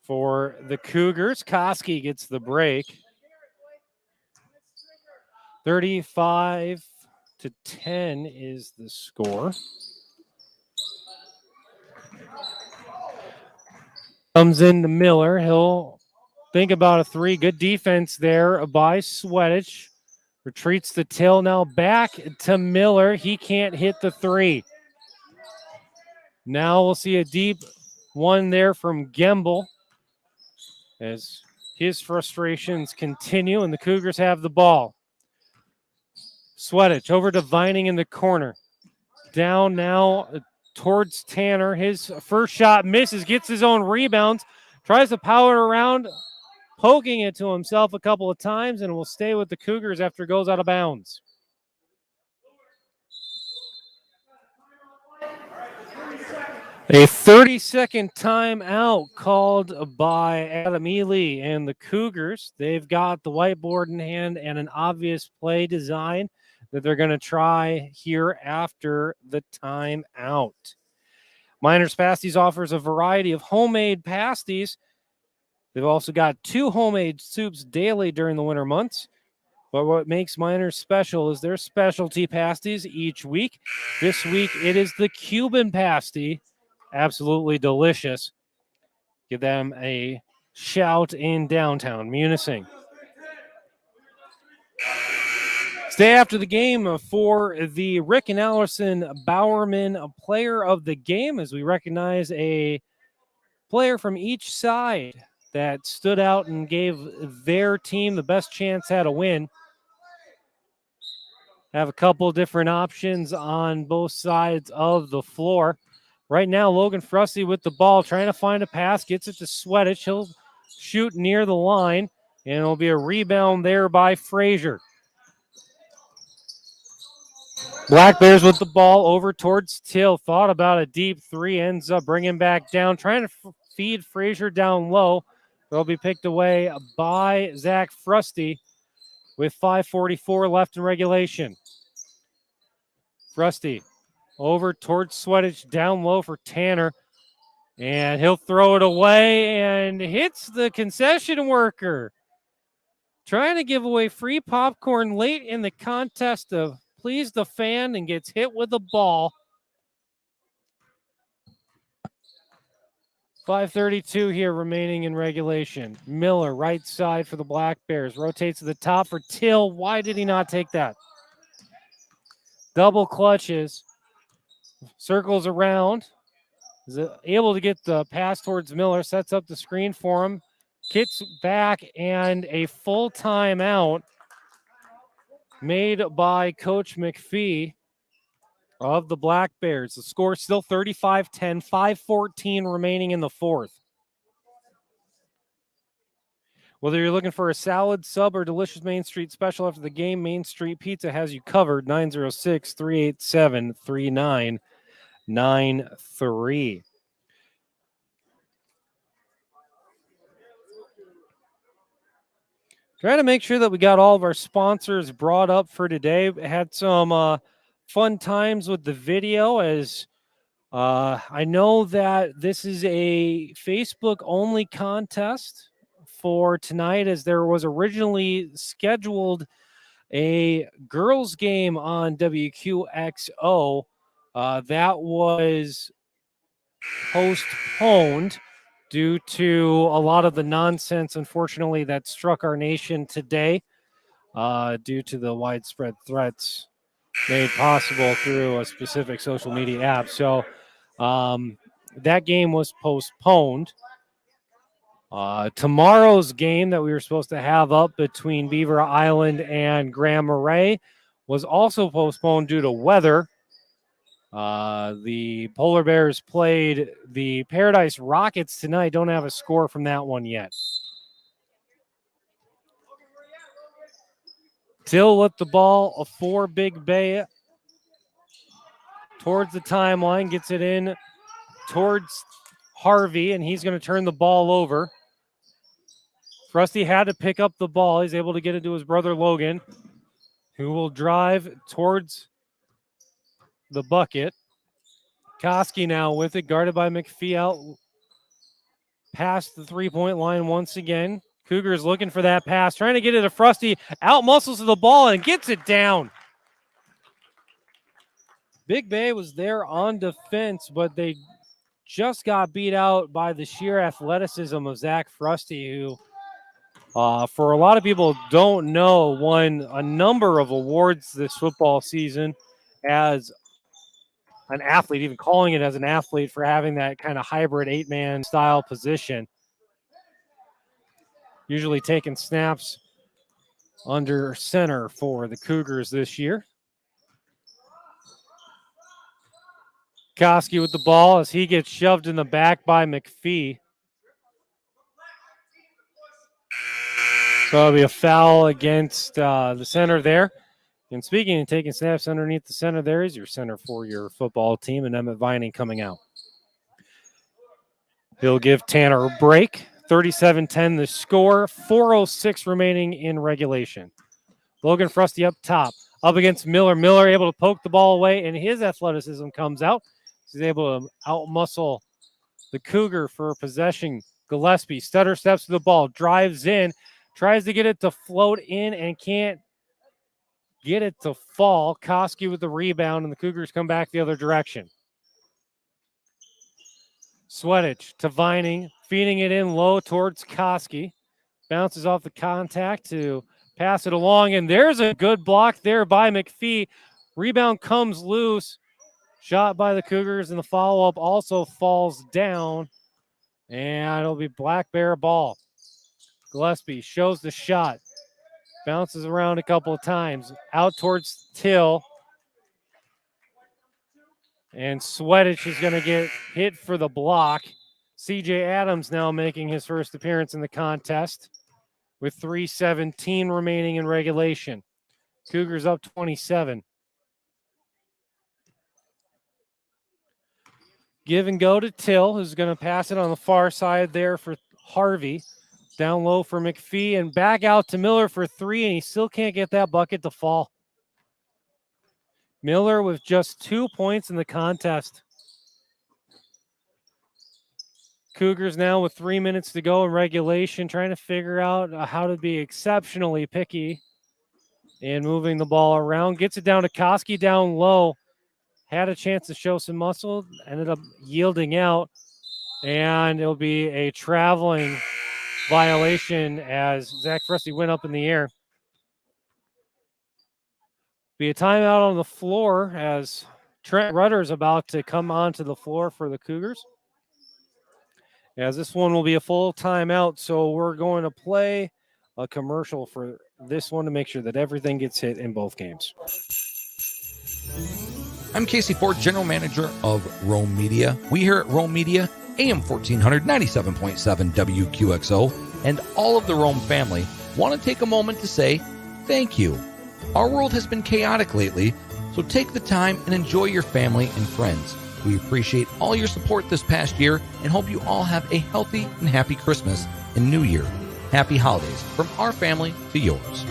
For the Cougars, Koski gets the break. 35-10 is the score. Comes in to Miller. He'll think about a three. Good defense there by Sweatich. Retreats the Till. Now back to Miller. He can't hit the three. Now we'll see a deep one there from Gemble as his frustrations continue and the Cougars have the ball. Sweatich over to Vining in the corner. Down now towards Tanner. His first shot misses, gets his own rebounds, tries to power it around, poking it to himself a couple of times, and will stay with the Cougars after it goes out of bounds. A 30-second timeout called by Adam Ely and the Cougars. They've got the whiteboard in hand and an obvious play design that they're going to try here after the timeout. Miners Pasties offers a variety of homemade pasties. They've also got 2 homemade soups daily during the winter months. But what makes Miners special is their specialty pasties each week. This week it is the Cuban pasty. Absolutely delicious. Give them a shout in downtown Munising. Stay after the game for the Rick and Allison Bowerman Player of the Game as we recognize a player from each side that stood out and gave their team the best chance at a win. Have a couple different options on both sides of the floor. Right now, Logan Frusty with the ball, trying to find a pass, gets it to Sweatich. He'll shoot near the line, and it'll be a rebound there by Frazier. Black Bears with the ball over towards Till. Thought about a deep three, ends up bringing back down, trying to feed Frazier down low. They'll be picked away by Zach Frusty with 5:44 left in regulation. Frusty over towards Sweatich, down low for Tanner. And he'll throw it away and hits the concession worker. Trying to give away free popcorn late in the contest to please the fan and gets hit with the ball. 5:32 here remaining in regulation. Miller, right side for the Black Bears. Rotates to the top for Till. Why did he not take that? Double clutches. Circles around. Is able to get the pass towards Miller. Sets up the screen for him. Kicks back and a full timeout made by Coach McPhee of the Black Bears. The score still 35-10, 5:14 remaining in the fourth. Whether you're looking for a salad, sub, or delicious Main Street special after the game, Main Street Pizza has you covered. 906-387-3993. Trying to make sure that we got all of our sponsors brought up for today. Had some fun times with the video as I know that this is a Facebook-only contest for tonight, as there was originally scheduled a girls game on WQXO. That was postponed due to a lot of the nonsense, unfortunately, that struck our nation today due to the widespread threats made possible through a specific social media app. So that game was postponed. Tomorrow's game that we were supposed to have up between Beaver Island and Grand Marais was also postponed due to weather. The Polar Bears played the Paradise Rockets tonight. Don't have a score from that one yet. Till with the ball for Big Bay towards the timeline, gets it in towards Harvey, and he's going to turn the ball over. Frusty had to pick up the ball. He's able to get it to his brother Logan, who will drive towards the bucket. Koski now with it, guarded by McPhee out past the three-point line once again. Cougars looking for that pass, trying to get it to Frusty, out muscles to the ball and gets it down. Big Bay was there on defense, but they just got beat out by the sheer athleticism of Zach Frusty, who, for a lot of people don't know, won a number of awards this football season as an athlete, even calling it as an athlete for having that kind of hybrid 8-man style position. Usually taking snaps under center for the Cougars this year. Koski with the ball as he gets shoved in the back by McPhee. So it'll be a foul against the center there. And speaking of taking snaps underneath the center, there is your center for your football team, and Emmett Vining coming out. He'll give Tanner a break. 37-10 the score. 4:06 remaining in regulation. Logan Frusty up top, up against Miller. Miller able to poke the ball away, and his athleticism comes out. He's able to outmuscle the Cougar for possession. Gillespie stutter steps to the ball, drives in, tries to get it to float in, and can't get it to fall. Koski with the rebound, and the Cougars come back the other direction. Sweatich to Vining, feeding it in low towards Koski. Bounces off the contact to pass it along, and there's a good block there by McPhee. Rebound comes loose. Shot by the Cougars, and the follow-up also falls down, and it'll be Black Bear ball. Gillespie shows the shot. Bounces around a couple of times. Out towards Till. And Sweatich is going to get hit for the block. CJ Adams now making his first appearance in the contest with 3:17 remaining in regulation. Cougars up 27. Give and go to Till, who's going to pass it on the far side there for Harvey. Down low for McPhee and back out to Miller for three, and he still can't get that bucket to fall. Miller with just 2 points in the contest. Cougars now with 3 minutes to go in regulation, trying to figure out how to be exceptionally picky and moving the ball around. Gets it down to Koski down low. Had a chance to show some muscle, ended up yielding out, and it'll be a traveling violation as Zach Frusty went up in the air. Be a timeout on the floor as Trent Rutter is about to come onto the floor for the Cougars. As this one will be a full timeout, so we're going to play a commercial for this one to make sure that everything gets hit in both games. I'm Casey Ford, General Manager of Rome Media. We here at Rome Media, AM 1400, 97.7 WQXO, and all of the Rome family want to take a moment to say thank you. Our world has been chaotic lately, so take the time and enjoy your family and friends. We appreciate all your support this past year and hope you all have a healthy and happy Christmas and New Year. Happy holidays from our family to yours.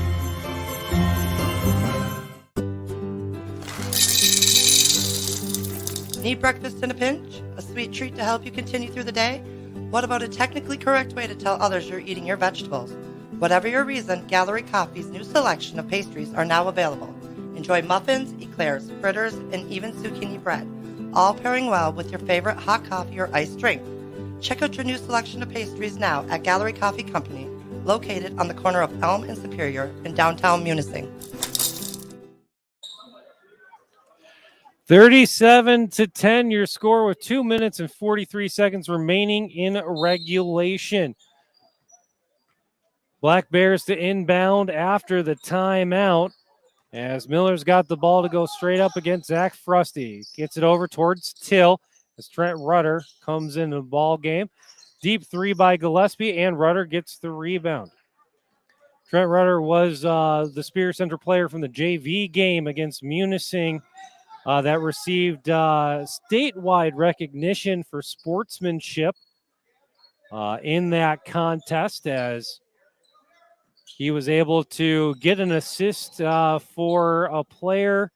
Need breakfast in a pinch? A sweet treat to help you continue through the day? What about a technically correct way to tell others you're eating your vegetables? Whatever your reason, Gallery Coffee's new selection of pastries are now available. Enjoy muffins, eclairs, fritters, and even zucchini bread, all pairing well with your favorite hot coffee or iced drink. Check out your new selection of pastries now at Gallery Coffee Company, located on the corner of Elm and Superior in downtown Munising. 37-10, your score with 2 minutes and 43 seconds remaining in regulation. Black Bears to inbound after the timeout as Miller's got the ball to go straight up against Zach Frusty. Gets it over towards Till as Trent Rutter comes into the ball game. Deep three by Gillespie, and Rutter gets the rebound. Trent Rutter was the Spear Center player from the JV game against Munising that received statewide recognition for sportsmanship in that contest, as he was able to get an assist for a player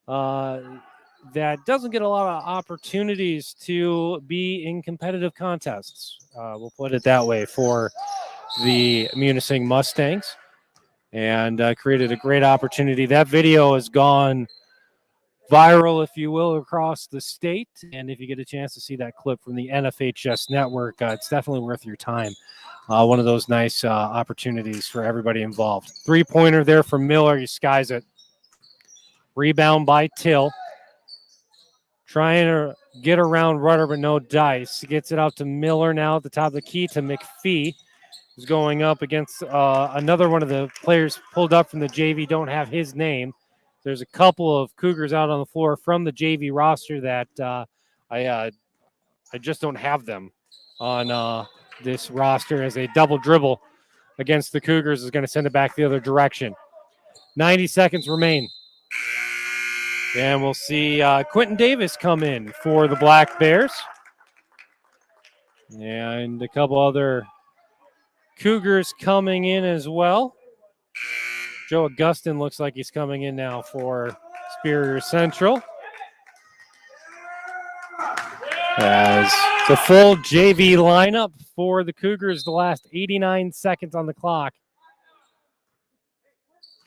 that doesn't get a lot of opportunities to be in competitive contests. We'll put it that way for the Munising Mustangs, and created a great opportunity. That video has gone viral, if you will, across the state. And if you get a chance to see that clip from the NFHS network, it's definitely worth your time. One of those nice opportunities for everybody involved. 3-pointer there from Miller. He skies it. Rebound by Till. Trying to get around Rutter, but no dice. He gets it out to Miller now at the top of the key to McPhee. Who's going up against another one of the players pulled up from the JV. Don't have his name. There's a couple of Cougars out on the floor from the JV roster that I just don't have them on this roster, as a double dribble against the Cougars is going to send it back the other direction. 90 seconds remain. And we'll see Quentin Davis come in for the Black Bears. And a couple other Cougars coming in as well. Joe Augustin looks like he's coming in now for Superior Central. As the full JV lineup for the Cougars, the last 89 seconds on the clock.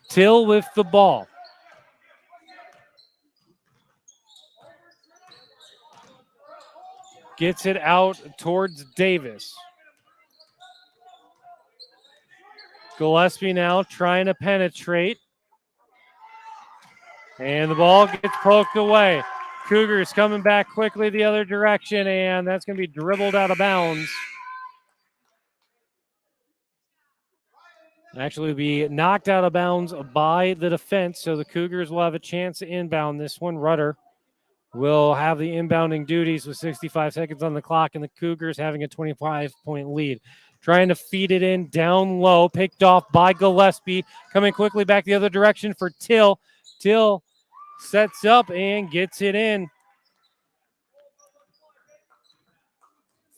Till with the ball. Gets it out towards Davis. Gillespie now trying to penetrate. And the ball gets poked away. Cougars coming back quickly the other direction, and that's going to be dribbled out of bounds. Actually be knocked out of bounds by the defense, so the Cougars will have a chance to inbound this one. Rutter will have the inbounding duties with 65 seconds on the clock, and the Cougars having a 25-point lead. Trying to feed it in down low, picked off by Gillespie. Coming quickly back the other direction for Till. Till sets up and gets it in.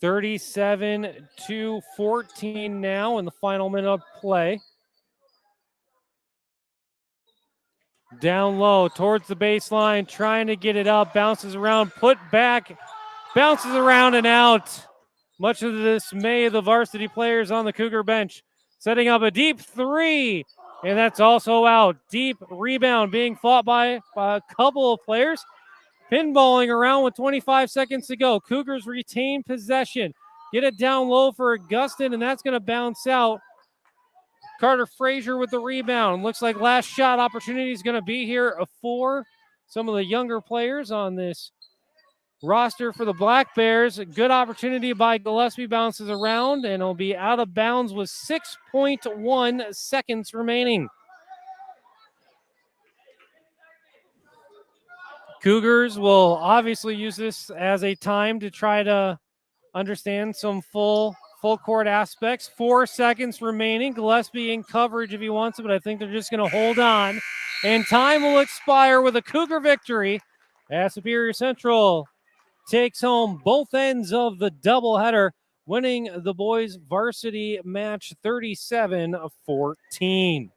37-14 now in the final minute of play. Down low towards the baseline, trying to get it up, bounces around, put back, bounces around and out. Much of the dismay of the varsity players on the Cougar bench. Setting up a deep three, and that's also out. Deep rebound being fought by a couple of players. Pinballing around with 25 seconds to go. Cougars retain possession. Get it down low for Augustin, and that's going to bounce out. Carter Frazier with the rebound. Looks like last shot opportunity is going to be here for some of the younger players on this roster for the Black Bears. A good opportunity by Gillespie, bounces around, and it'll be out of bounds with 6.1 seconds remaining. Cougars will obviously use this as a time to try to understand some full court aspects. 4 seconds remaining. Gillespie in coverage if he wants it, but I think they're just going to hold on. And time will expire with a Cougar victory as Superior Central takes home both ends of the doubleheader, winning the boys varsity match 37-14.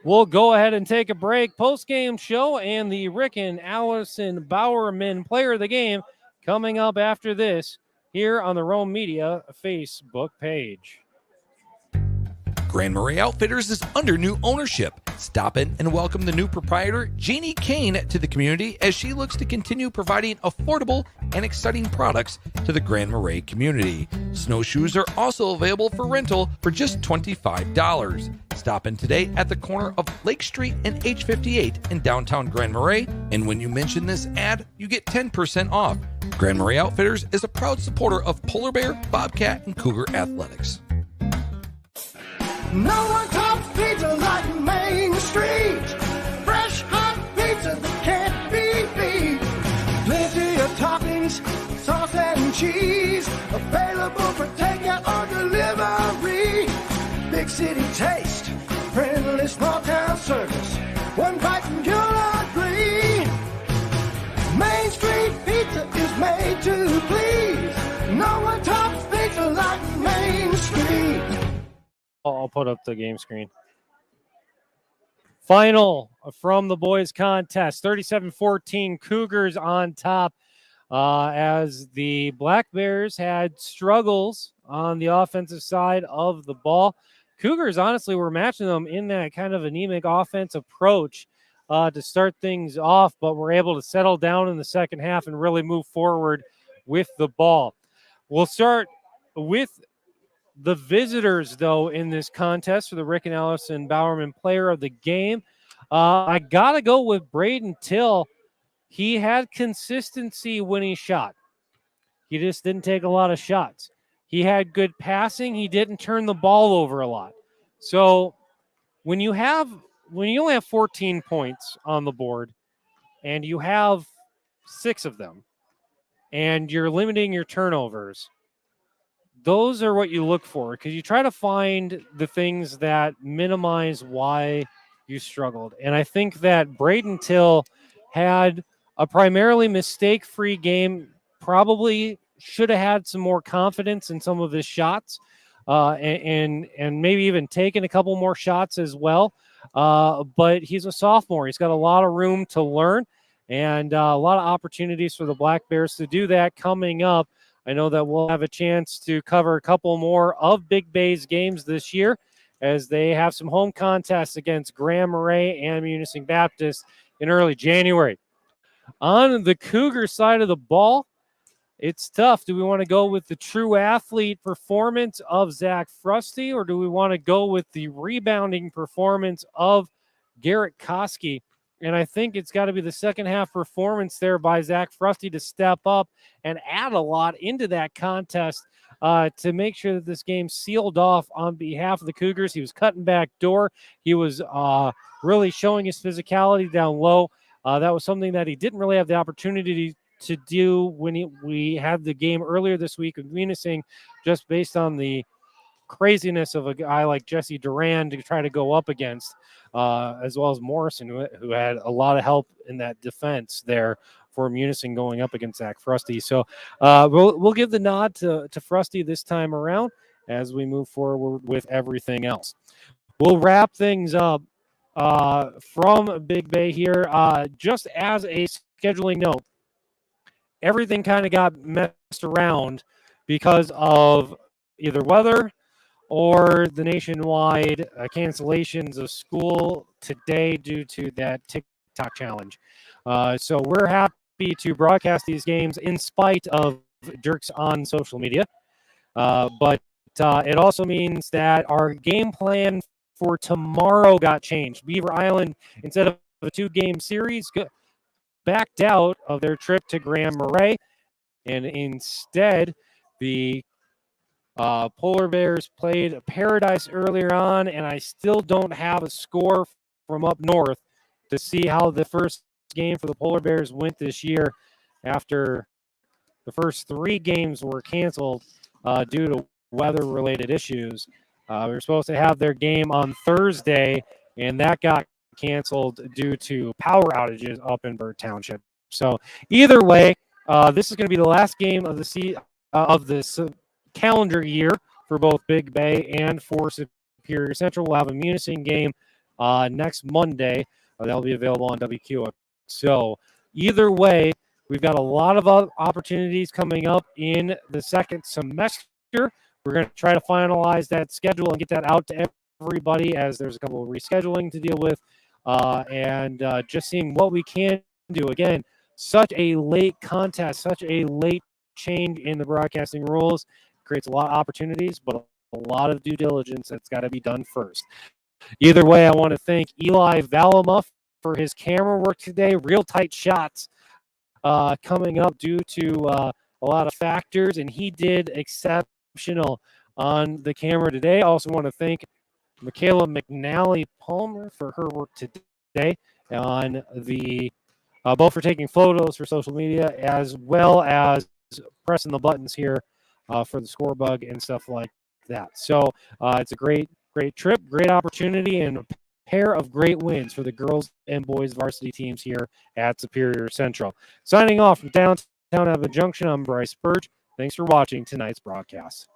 We'll go ahead and take a break. Post-game show and the Rick and Allison Bowerman Player of the Game coming up after this here on the Rome Media Facebook page. Grand Marais Outfitters is under new ownership. Stop in and welcome the new proprietor, Jeannie Kane, to the community as she looks to continue providing affordable and exciting products to the Grand Marais community. Snowshoes are also available for rental for just $25. Stop in today at the corner of Lake Street and H58 in downtown Grand Marais, and when you mention this ad, you get 10% off. Grand Marais Outfitters is a proud supporter of Polar Bear, Bobcat, and Cougar athletics. No one talks pizza like Main Street. Fresh hot pizza that can't be beat. Plenty of toppings, sauce and cheese. Available for takeout or delivery. Big city taste, friendly small town service. One bite and you'll agree. Main Street pizza is made to please. No one talks pizza like Main Street. I'll put up the game screen. Final from the boys contest, 37-14, Cougars on top as the Black Bears had struggles on the offensive side of the ball. Cougars honestly were matching them in that kind of anemic offense approach. to start things off, but were able to settle down in the second half and really move forward with the ball. We'll start with the visitors, though, in this contest for the Rick and Allison Bowerman Player of the Game. I got to go with Braden Till. He had consistency when he shot. He just didn't take a lot of shots. He had good passing. He didn't turn the ball over a lot. So when you only have 14 points on the board and you have 6 of them and you're limiting your turnovers, those are what you look for, because you try to find the things that minimize why you struggled. And I think that Braden Till had a primarily mistake-free game, probably should have had some more confidence in some of his shots, and maybe even taken a couple more shots as well. But he's a sophomore. He's got a lot of room to learn and a lot of opportunities for the Black Bears to do that coming up. I know that we'll have a chance to cover a couple more of Big Bay's games this year as they have some home contests against Grand Marais and Munising Baptist in early January. On the Cougar side of the ball, it's tough. Do we want to go with the true athlete performance of Zach Frusty, or do we want to go with the rebounding performance of Garrett Koski? And I think it's got to be the second half performance there by Zach Frusty to step up and add a lot into that contest to make sure that this game sealed off on behalf of the Cougars. He was cutting back door. He was really showing his physicality down low. That was something that he didn't really have the opportunity to do when we had the game earlier this week with Munising, just based on the craziness of a guy like Jesse Duran to try to go up against, as well as Morrison, who had a lot of help in that defense there for Munising going up against Zach Frusty. So we'll give the nod to Frusty this time around as we move forward with everything else. We'll wrap things up from Big Bay here. Just as a scheduling note, everything kind of got messed around because of either weather or the nationwide cancellations of school today due to that TikTok challenge. So we're happy to broadcast these games in spite of jerks on social media. But it also means that our game plan for tomorrow got changed. Beaver Island, instead of a 2-game series, backed out of their trip to Grand Marais, and instead the Polar Bears played Paradise earlier on, and I still don't have a score from up north to see how the first game for the Polar Bears went this year after the first 3 games were canceled due to weather-related issues. We were supposed to have their game on Thursday, and that got canceled due to power outages up in Burt Township. So either way, this is going to be the last game of this calendar year for both Big Bay and for Superior Central. We'll have a Munising game next Monday. That'll be available on WQX. So either way, we've got a lot of opportunities coming up in the second semester. We're going to try to finalize that schedule and get that out to everybody, as there's a couple of rescheduling to deal with, and just seeing what we can do. Again, such a late contest, such a late change in the broadcasting rules creates a lot of opportunities, but a lot of due diligence that's got to be done first. Either way, I want to thank Eli Valama for his camera work today. Real tight shots coming up due to a lot of factors, and he did exceptional on the camera today. I also want to thank Michaela McNally Palmer for her work today on the both for taking photos for social media as well as pressing the buttons here for the score bug and stuff like that. So it's a great trip, great opportunity, and a pair of great wins for the girls and boys varsity teams here at Superior Central. Signing off from downtown Evan Junction, I'm Bryce Burge. Thanks for watching tonight's broadcast.